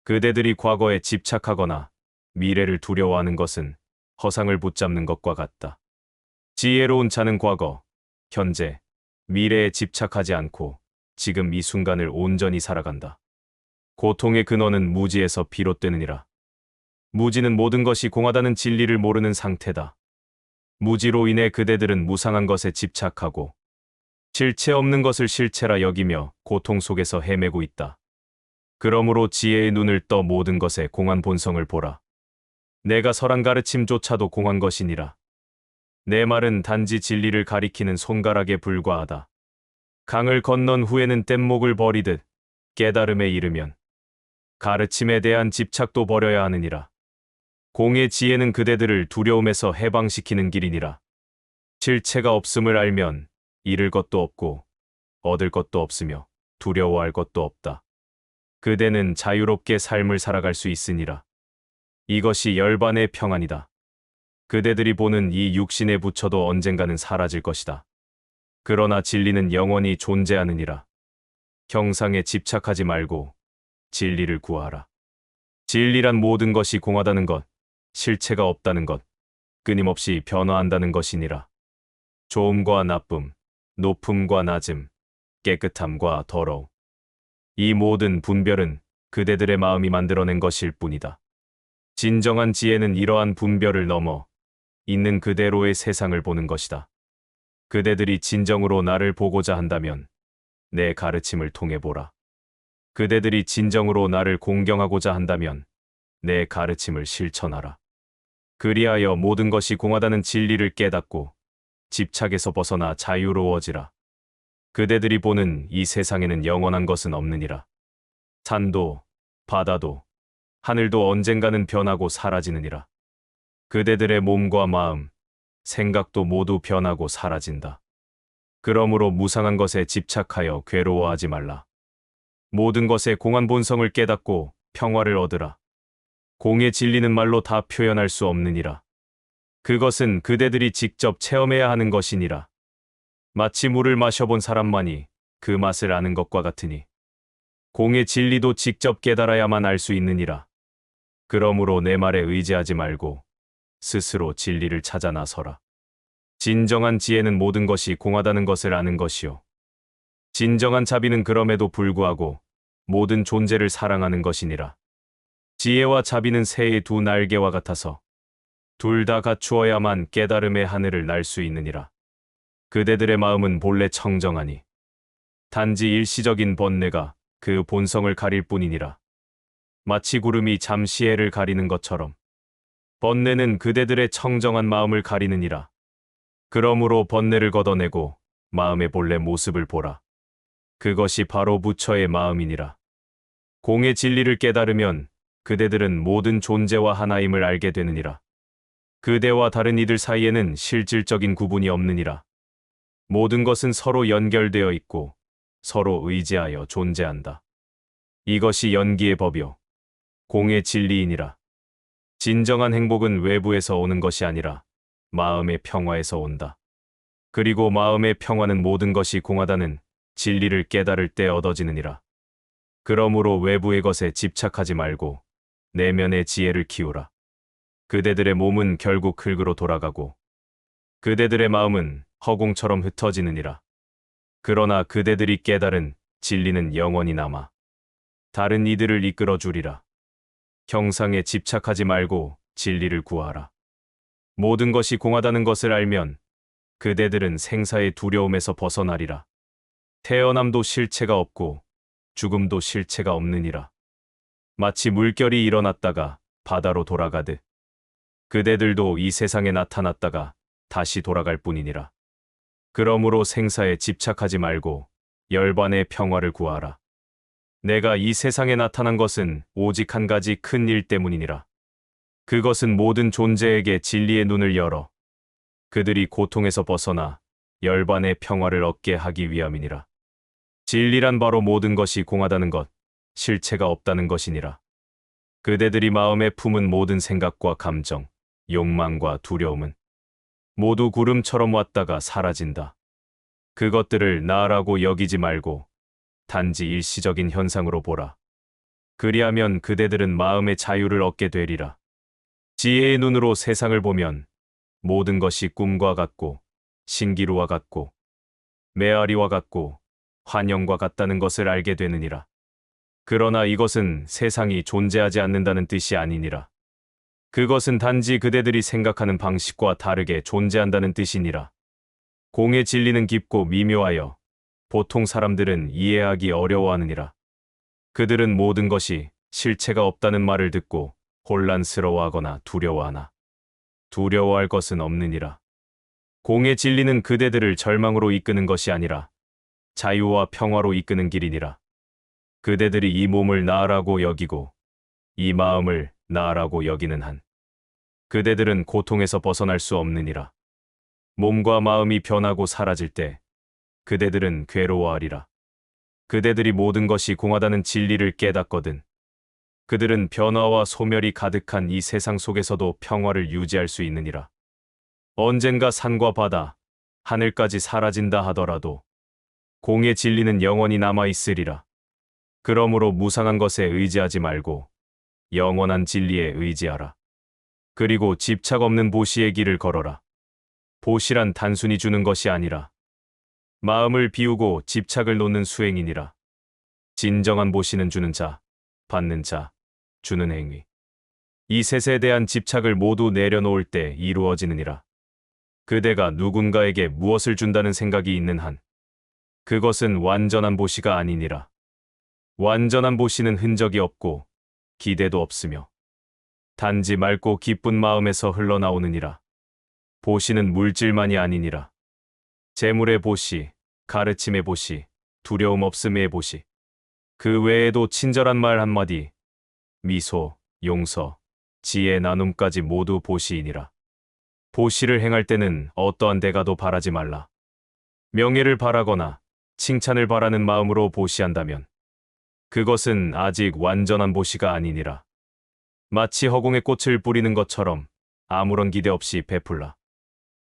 그대들이 과거에 집착하거나 미래를 두려워하는 것은 허상을 붙잡는 것과 같다. 지혜로운 자는 과거, 현재, 미래에 집착하지 않고 지금 이 순간을 온전히 살아간다. 고통의 근원은 무지에서 비롯되느니라. 무지는 모든 것이 공하다는 진리를 모르는 상태다. 무지로 인해 그대들은 무상한 것에 집착하고 실체 없는 것을 실체라 여기며 고통 속에서 헤매고 있다. 그러므로 지혜의 눈을 떠 모든 것에 공한 본성을 보라. 내가 설한 가르침조차도 공한 것이니라. 내 말은 단지 진리를 가리키는 손가락에 불과하다. 강을 건넌 후에는 뗏목을 버리듯 깨달음에 이르면 가르침에 대한 집착도 버려야 하느니라. 공의 지혜는 그대들을 두려움에서 해방시키는 길이니라. 실체가 없음을 알면 잃을 것도 없고 얻을 것도 없으며 두려워할 것도 없다. 그대는 자유롭게 삶을 살아갈 수 있으니라. 이것이 열반의 평안이다. 그대들이 보는 이 육신의 부처도 언젠가는 사라질 것이다. 그러나 진리는 영원히 존재하느니라. 형상에 집착하지 말고 진리를 구하라. 진리란 모든 것이 공하다는 것, 실체가 없다는 것, 끊임없이 변화한다는 것이니라. 좋음과 나쁨, 높음과 낮음, 깨끗함과 더러움. 이 모든 분별은 그대들의 마음이 만들어낸 것일 뿐이다. 진정한 지혜는 이러한 분별을 넘어 있는 그대로의 세상을 보는 것이다. 그대들이 진정으로 나를 보고자 한다면 내 가르침을 통해 보라. 그대들이 진정으로 나를 공경하고자 한다면 내 가르침을 실천하라. 그리하여 모든 것이 공하다는 진리를 깨닫고 집착에서 벗어나 자유로워지라. 그대들이 보는 이 세상에는 영원한 것은 없느니라. 산도, 바다도, 하늘도 언젠가는 변하고 사라지느니라. 그대들의 몸과 마음, 생각도 모두 변하고 사라진다. 그러므로 무상한 것에 집착하여 괴로워하지 말라. 모든 것의 공한 본성을 깨닫고 평화를 얻으라. 공의 진리는 말로 다 표현할 수 없느니라. 그것은 그대들이 직접 체험해야 하는 것이니라. 마치 물을 마셔본 사람만이 그 맛을 아는 것과 같으니 공의 진리도 직접 깨달아야만 알 수 있느니라. 그러므로 내 말에 의지하지 말고 스스로 진리를 찾아 나서라. 진정한 지혜는 모든 것이 공하다는 것을 아는 것이요. 진정한 자비는 그럼에도 불구하고 모든 존재를 사랑하는 것이니라. 지혜와 자비는 새의 두 날개와 같아서 둘 다 갖추어야만 깨달음의 하늘을 날 수 있느니라. 그대들의 마음은 본래 청정하니 단지 일시적인 번뇌가 그 본성을 가릴 뿐이니라. 마치 구름이 잠시 해를 가리는 것처럼 번뇌는 그대들의 청정한 마음을 가리느니라. 그러므로 번뇌를 걷어내고 마음의 본래 모습을 보라. 그것이 바로 부처의 마음이니라. 공의 진리를 깨달으면 그대들은 모든 존재와 하나임을 알게 되느니라. 그대와 다른 이들 사이에는 실질적인 구분이 없느니라. 모든 것은 서로 연결되어 있고 서로 의지하여 존재한다. 이것이 연기의 법이요 공의 진리이니라. 진정한 행복은 외부에서 오는 것이 아니라 마음의 평화에서 온다. 그리고 마음의 평화는 모든 것이 공하다는 진리를 깨달을 때 얻어지느니라. 그러므로 외부의 것에 집착하지 말고 내면의 지혜를 키우라. 그대들의 몸은 결국 흙으로 돌아가고 그대들의 마음은 허공처럼 흩어지느니라. 그러나 그대들이 깨달은 진리는 영원히 남아 다른 이들을 이끌어 주리라. 형상에 집착하지 말고 진리를 구하라. 모든 것이 공하다는 것을 알면 그대들은 생사의 두려움에서 벗어나리라. 태어남도 실체가 없고 죽음도 실체가 없느니라. 마치 물결이 일어났다가 바다로 돌아가듯 그대들도 이 세상에 나타났다가 다시 돌아갈 뿐이니라. 그러므로 생사에 집착하지 말고 열반의 평화를 구하라. 내가 이 세상에 나타난 것은 오직 한 가지 큰 일 때문이니라. 그것은 모든 존재에게 진리의 눈을 열어 그들이 고통에서 벗어나 열반의 평화를 얻게 하기 위함이니라. 진리란 바로 모든 것이 공하다는 것, 실체가 없다는 것이니라. 그대들이 마음에 품은 모든 생각과 감정, 욕망과 두려움은 모두 구름처럼 왔다가 사라진다. 그것들을 나라고 여기지 말고 단지 일시적인 현상으로 보라. 그리하면 그대들은 마음의 자유를 얻게 되리라. 지혜의 눈으로 세상을 보면 모든 것이 꿈과 같고 신기루와 같고 메아리와 같고 환영과 같다는 것을 알게 되느니라. 그러나 이것은 세상이 존재하지 않는다는 뜻이 아니니라. 그것은 단지 그대들이 생각하는 방식과 다르게 존재한다는 뜻이니라. 공의 진리는 깊고 미묘하여 보통 사람들은 이해하기 어려워하느니라. 그들은 모든 것이 실체가 없다는 말을 듣고 혼란스러워하거나 두려워하나 두려워할 것은 없느니라. 공의 진리는 그대들을 절망으로 이끄는 것이 아니라 자유와 평화로 이끄는 길이니라. 그대들이 이 몸을 나라고 여기고 이 마음을 나라고 여기는 한 그대들은 고통에서 벗어날 수 없느니라. 몸과 마음이 변하고 사라질 때 그대들은 괴로워하리라. 그대들이 모든 것이 공하다는 진리를 깨닫거든 그들은 변화와 소멸이 가득한 이 세상 속에서도 평화를 유지할 수 있느니라. 언젠가 산과 바다, 하늘까지 사라진다 하더라도 공의 진리는 영원히 남아 있으리라. 그러므로 무상한 것에 의지하지 말고 영원한 진리에 의지하라. 그리고 집착 없는 보시의 길을 걸어라. 보시란 단순히 주는 것이 아니라 마음을 비우고 집착을 놓는 수행이니라. 진정한 보시는 주는 자, 받는 자, 주는 행위. 이 셋에 대한 집착을 모두 내려놓을 때 이루어지느니라. 그대가 누군가에게 무엇을 준다는 생각이 있는 한 그것은 완전한 보시가 아니니라. 완전한 보시는 흔적이 없고 기대도 없으며 단지 맑고 기쁜 마음에서 흘러나오느니라. 보시는 물질만이 아니니라. 재물의 보시, 가르침의 보시, 두려움 없음의 보시. 그 외에도 친절한 말 한마디, 미소, 용서, 지혜 나눔까지 모두 보시이니라. 보시를 행할 때는 어떠한 대가도 바라지 말라. 명예를 바라거나 칭찬을 바라는 마음으로 보시한다면 그것은 아직 완전한 보시가 아니니라. 마치 허공에 꽃을 뿌리는 것처럼 아무런 기대 없이 베풀라.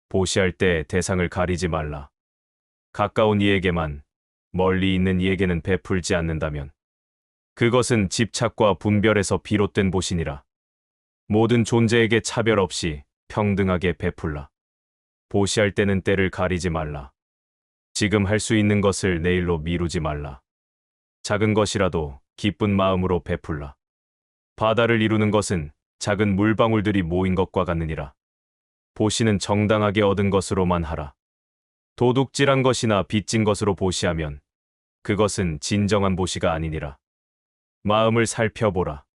보시할 때 대상을 가리지 말라. 가까운 이에게만, 멀리 있는 이에게는 베풀지 않는다면 그것은 집착과 분별에서 비롯된 보시니라. 모든 존재에게 차별 없이 평등하게 베풀라. 보시할 때는 때를 가리지 말라. 지금 할 수 있는 것을 내일로 미루지 말라. 작은 것이라도 기쁜 마음으로 베풀라. 바다를 이루는 것은 작은 물방울들이 모인 것과 같느니라. 보시는 정당하게 얻은 것으로만 하라. 도둑질한 것이나 빚진 것으로 보시하면 그것은 진정한 보시가 아니니라. 마음을 살펴보라.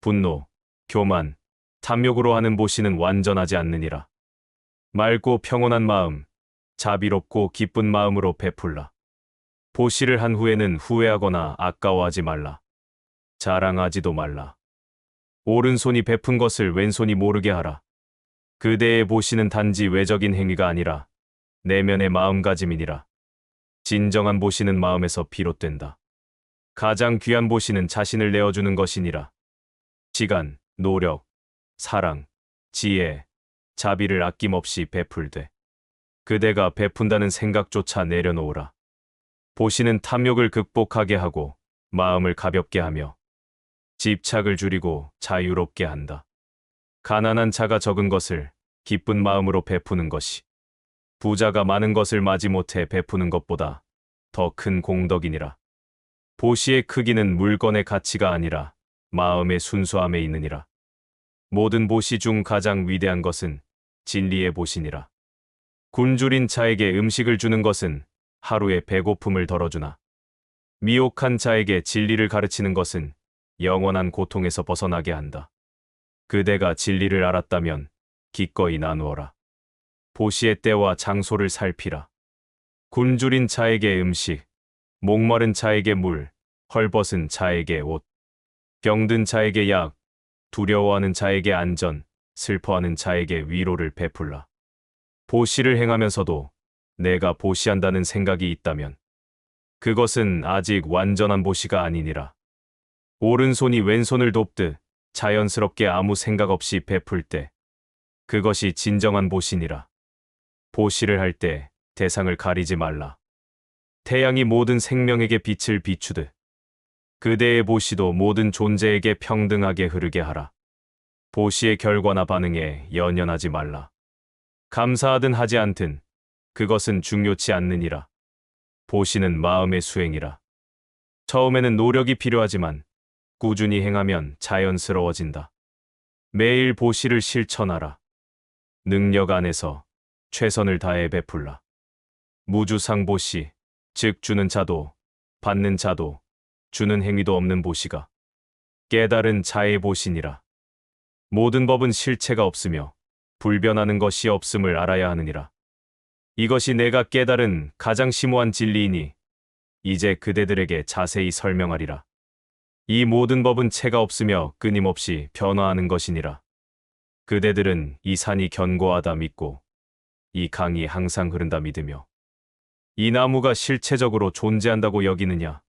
분노, 교만, 탐욕으로 하는 보시는 완전하지 않느니라. 맑고 평온한 마음, 자비롭고 기쁜 마음으로 베풀라. 보시를 한 후에는 후회하거나 아까워하지 말라. 자랑하지도 말라. 오른손이 베푼 것을 왼손이 모르게 하라. 그대의 보시는 단지 외적인 행위가 아니라 내면의 마음가짐이니라. 진정한 보시는 마음에서 비롯된다. 가장 귀한 보시는 자신을 내어주는 것이니라. 시간, 노력, 사랑, 지혜, 자비를 아낌없이 베풀되 그대가 베푼다는 생각조차 내려놓으라. 보시는 탐욕을 극복하게 하고 마음을 가볍게 하며 집착을 줄이고 자유롭게 한다. 가난한 자가 적은 것을 기쁜 마음으로 베푸는 것이 부자가 많은 것을 마지못해 베푸는 것보다 더 큰 공덕이니라. 보시의 크기는 물건의 가치가 아니라 마음의 순수함에 있느니라. 모든 보시 중 가장 위대한 것은 진리의 보시니라. 굶주린 자에게 음식을 주는 것은 하루의 배고픔을 덜어주나 미혹한 자에게 진리를 가르치는 것은 영원한 고통에서 벗어나게 한다. 그대가 진리를 알았다면 기꺼이 나누어라. 보시의 때와 장소를 살피라. 굶주린 자에게 음식, 목마른 자에게 물, 헐벗은 자에게 옷, 병든 자에게 약, 두려워하는 자에게 안전, 슬퍼하는 자에게 위로를 베풀라. 보시를 행하면서도 내가 보시한다는 생각이 있다면 그것은 아직 완전한 보시가 아니니라. 오른손이 왼손을 돕듯 자연스럽게 아무 생각 없이 베풀 때 그것이 진정한 보시니라. 보시를 할 때 대상을 가리지 말라. 태양이 모든 생명에게 빛을 비추듯 그대의 보시도 모든 존재에게 평등하게 흐르게 하라. 보시의 결과나 반응에 연연하지 말라. 감사하든 하지 않든 그것은 중요치 않느니라. 보시는 마음의 수행이라. 처음에는 노력이 필요하지만 꾸준히 행하면 자연스러워진다. 매일 보시를 실천하라. 능력 안에서 최선을 다해 베풀라. 무주상 보시, 즉 주는 자도 받는 자도 주는 행위도 없는 보시가 깨달은 자의 보시니라. 모든 법은 실체가 없으며 불변하는 것이 없음을 알아야 하느니라. 이것이 내가 깨달은 가장 심오한 진리이니 이제 그대들에게 자세히 설명하리라. 이 모든 법은 체가 없으며 끊임없이 변화하는 것이니라. 그대들은 이 산이 견고하다 믿고 이 강이 항상 흐른다 믿으며 이 나무가 실체적으로 존재한다고 여기느냐?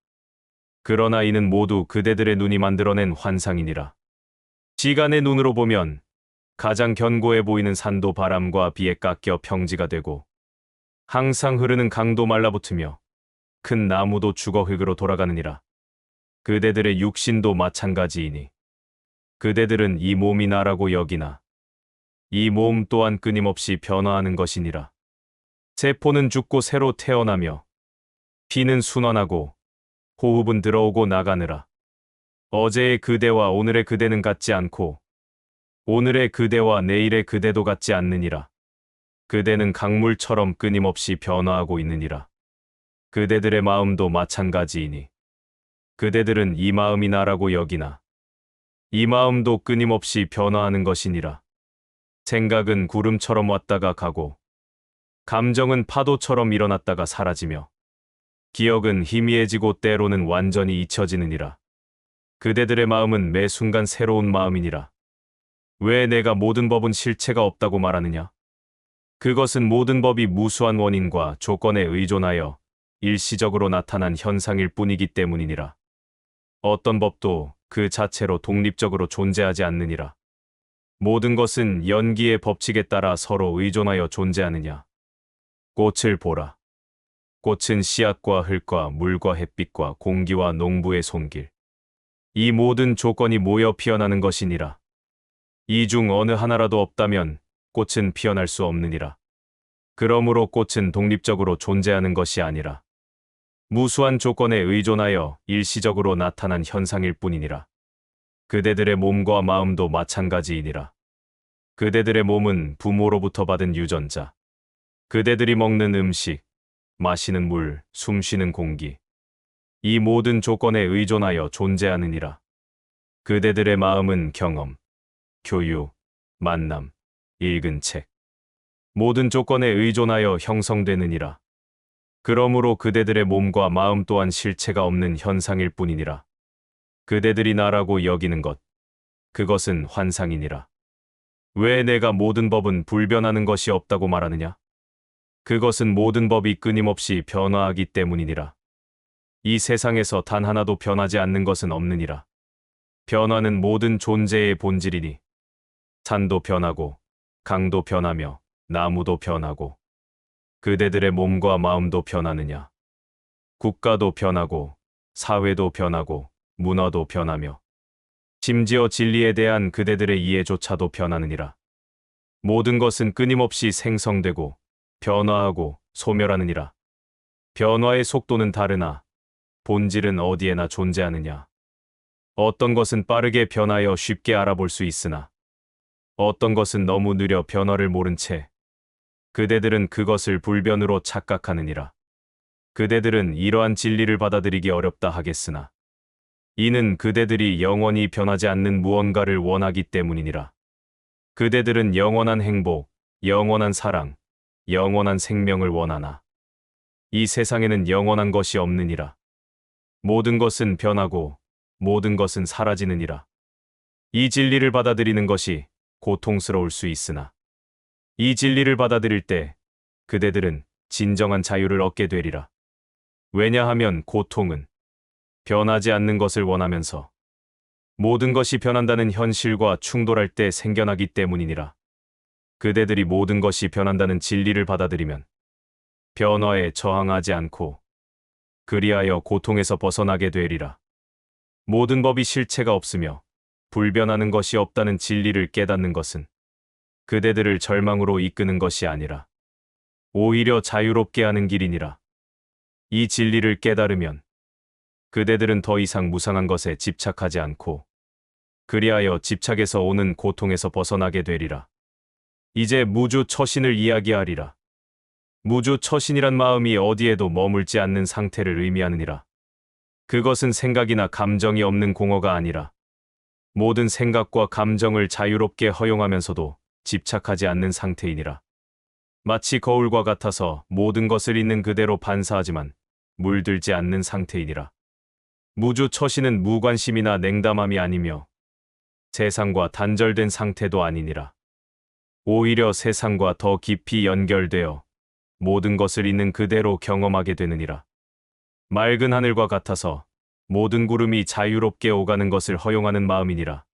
그러나 이는 모두 그대들의 눈이 만들어낸 환상이니라. 시간의 눈으로 보면 가장 견고해 보이는 산도 바람과 비에 깎여 평지가 되고 항상 흐르는 강도 말라붙으며 큰 나무도 죽어 흙으로 돌아가느니라. 그대들의 육신도 마찬가지이니 그대들은 이 몸이 나라고 여기나 이 몸 또한 끊임없이 변화하는 것이니라. 세포는 죽고 새로 태어나며 피는 순환하고 호흡은 들어오고 나가느라. 어제의 그대와 오늘의 그대는 같지 않고 오늘의 그대와 내일의 그대도 같지 않느니라. 그대는 강물처럼 끊임없이 변화하고 있느니라. 그대들의 마음도 마찬가지이니 그대들은 이 마음이 나라고 여기나 이 마음도 끊임없이 변화하는 것이니라. 생각은 구름처럼 왔다가 가고 감정은 파도처럼 일어났다가 사라지며 기억은 희미해지고 때로는 완전히 잊혀지느니라. 그대들의 마음은 매 순간 새로운 마음이니라. 왜 내가 모든 법은 실체가 없다고 말하느냐? 그것은 모든 법이 무수한 원인과 조건에 의존하여 일시적으로 나타난 현상일 뿐이기 때문이니라. 어떤 법도 그 자체로 독립적으로 존재하지 않느니라. 모든 것은 연기의 법칙에 따라 서로 의존하여 존재하느냐. 꽃을 보라. 꽃은 씨앗과 흙과 물과 햇빛과 공기와 농부의 손길. 이 모든 조건이 모여 피어나는 것이니라. 이 중 어느 하나라도 없다면 꽃은 피어날 수 없느니라. 그러므로 꽃은 독립적으로 존재하는 것이 아니라 무수한 조건에 의존하여 일시적으로 나타난 현상일 뿐이니라. 그대들의 몸과 마음도 마찬가지이니라. 그대들의 몸은 부모로부터 받은 유전자, 그대들이 먹는 음식, 마시는 물, 숨쉬는 공기, 이 모든 조건에 의존하여 존재하느니라. 그대들의 마음은 경험, 교육, 만남, 읽은 책, 모든 조건에 의존하여 형성되느니라. 그러므로 그대들의 몸과 마음 또한 실체가 없는 현상일 뿐이니라. 그대들이 나라고 여기는 것, 그것은 환상이니라. 왜 내가 모든 법은 불변하는 것이 없다고 말하느냐? 그것은 모든 법이 끊임없이 변화하기 때문이니라. 이 세상에서 단 하나도 변하지 않는 것은 없느니라. 변화는 모든 존재의 본질이니 산도 변하고 강도 변하며 나무도 변하고 그대들의 몸과 마음도 변하느냐. 국가도 변하고 사회도 변하고 문화도 변하며 심지어 진리에 대한 그대들의 이해조차도 변하느니라. 모든 것은 끊임없이 생성되고 변화하고 소멸하느니라. 변화의 속도는 다르나 본질은 어디에나 존재하느냐. 어떤 것은 빠르게 변하여 쉽게 알아볼 수 있으나 어떤 것은 너무 느려 변화를 모른 채 그대들은 그것을 불변으로 착각하느니라. 그대들은 이러한 진리를 받아들이기 어렵다 하겠으나 이는 그대들이 영원히 변하지 않는 무언가를 원하기 때문이니라. 그대들은 영원한 행복, 영원한 사랑, 영원한 생명을 원하나 이 세상에는 영원한 것이 없느니라. 모든 것은 변하고 모든 것은 사라지느니라. 이 진리를 받아들이는 것이 고통스러울 수 있으나 이 진리를 받아들일 때 그대들은 진정한 자유를 얻게 되리라. 왜냐하면 고통은 변하지 않는 것을 원하면서 모든 것이 변한다는 현실과 충돌할 때 생겨나기 때문이니라. 그대들이 모든 것이 변한다는 진리를 받아들이면 변화에 저항하지 않고 그리하여 고통에서 벗어나게 되리라. 모든 법이 실체가 없으며 불변하는 것이 없다는 진리를 깨닫는 것은 그대들을 절망으로 이끄는 것이 아니라 오히려 자유롭게 하는 길이니라. 이 진리를 깨달으면 그대들은 더 이상 무상한 것에 집착하지 않고 그리하여 집착에서 오는 고통에서 벗어나게 되리라. 이제 무주 처신을 이야기하리라. 무주 처신이란 마음이 어디에도 머물지 않는 상태를 의미하느니라. 그것은 생각이나 감정이 없는 공허가 아니라 모든 생각과 감정을 자유롭게 허용하면서도 집착하지 않는 상태이니라. 마치 거울과 같아서 모든 것을 있는 그대로 반사하지만 물들지 않는 상태이니라. 무주처신은 무관심이나 냉담함이 아니며 세상과 단절된 상태도 아니니라. 오히려 세상과 더 깊이 연결되어 모든 것을 있는 그대로 경험하게 되느니라. 맑은 하늘과 같아서 모든 구름이 자유롭게 오가는 것을 허용하는 마음이니라.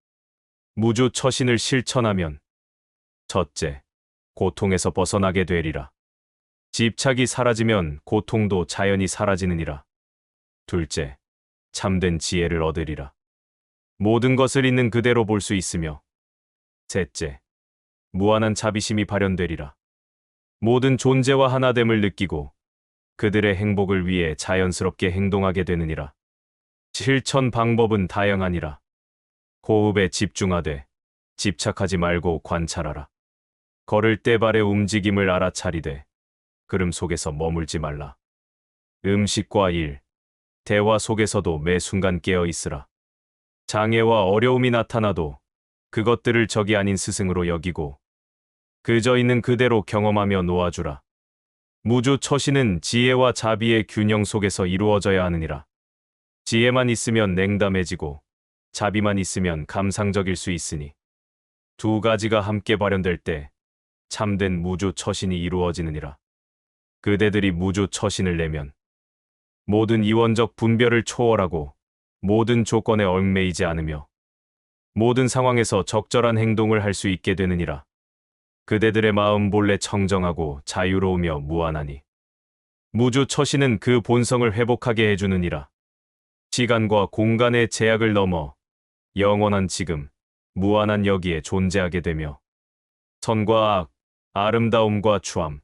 무주처신을 실천하면 첫째, 고통에서 벗어나게 되리라. 집착이 사라지면 고통도 자연히 사라지느니라. 둘째, 참된 지혜를 얻으리라. 모든 것을 있는 그대로 볼 수 있으며 셋째, 무한한 자비심이 발현되리라. 모든 존재와 하나됨을 느끼고 그들의 행복을 위해 자연스럽게 행동하게 되느니라. 실천 방법은 다양하니라. 호흡에 집중하되 집착하지 말고 관찰하라. 걸을 때 발의 움직임을 알아차리되 걸음 속에서 머물지 말라. 음식과 일, 대화 속에서도 매 순간 깨어 있으라. 장애와 어려움이 나타나도 그것들을 적이 아닌 스승으로 여기고 그저 있는 그대로 경험하며 놓아주라. 무주처신은 지혜와 자비의 균형 속에서 이루어져야 하느니라. 지혜만 있으면 냉담해지고 자비만 있으면 감상적일 수 있으니 두 가지가 함께 발현될 때 참된 무주처신이 이루어지느니라. 그대들이 무주처신을 내면 모든 이원적 분별을 초월하고 모든 조건에 얽매이지 않으며 모든 상황에서 적절한 행동을 할 수 있게 되느니라. 그대들의 마음 본래 청정하고 자유로우며 무한하니 무주처신은 그 본성을 회복하게 해주느니라. 시간과 공간의 제약을 넘어 영원한 지금, 무한한 여기에 존재하게 되며 선과 악, 아름다움과 추함,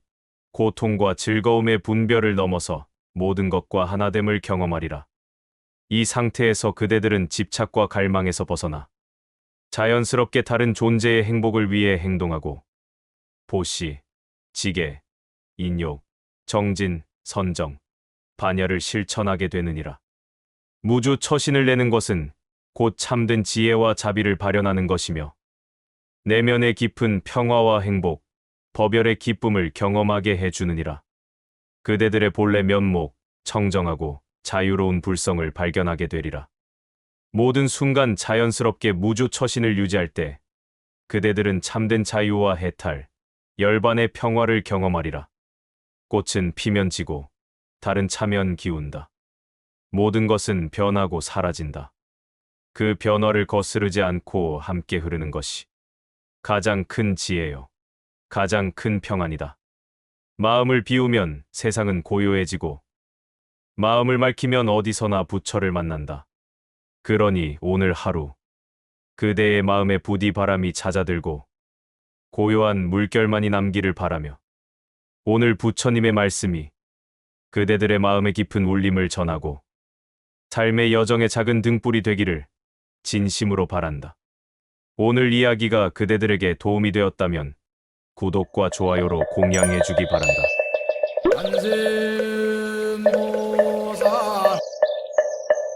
고통과 즐거움의 분별을 넘어서 모든 것과 하나됨을 경험하리라. 이 상태에서 그대들은 집착과 갈망에서 벗어나 자연스럽게 다른 존재의 행복을 위해 행동하고 보시, 지계, 인욕, 정진, 선정, 반야를 실천하게 되느니라. 무주처신을 내는 것은 곧 참된 지혜와 자비를 발현하는 것이며 내면의 깊은 평화와 행복, 법열의 기쁨을 경험하게 해주느니라. 그대들의 본래 면목, 청정하고 자유로운 불성을 발견하게 되리라. 모든 순간 자연스럽게 무주처신을 유지할 때 그대들은 참된 자유와 해탈, 열반의 평화를 경험하리라. 꽃은 피면 지고 달은 차면 기운다. 모든 것은 변하고 사라진다. 그 변화를 거스르지 않고 함께 흐르는 것이 가장 큰 지혜요. 가장 큰 평안이다. 마음을 비우면 세상은 고요해지고 마음을 맑히면 어디서나 부처를 만난다. 그러니 오늘 하루 그대의 마음에 부디 바람이 잦아들고 고요한 물결만이 남기를 바라며 오늘 부처님의 말씀이 그대들의 마음의 깊은 울림을 전하고 삶의 여정의 작은 등불이 되기를 진심으로 바란다. 오늘 이야기가 그대들에게 도움이 되었다면 구독과 좋아요로 공양해 주기 바란다. 만세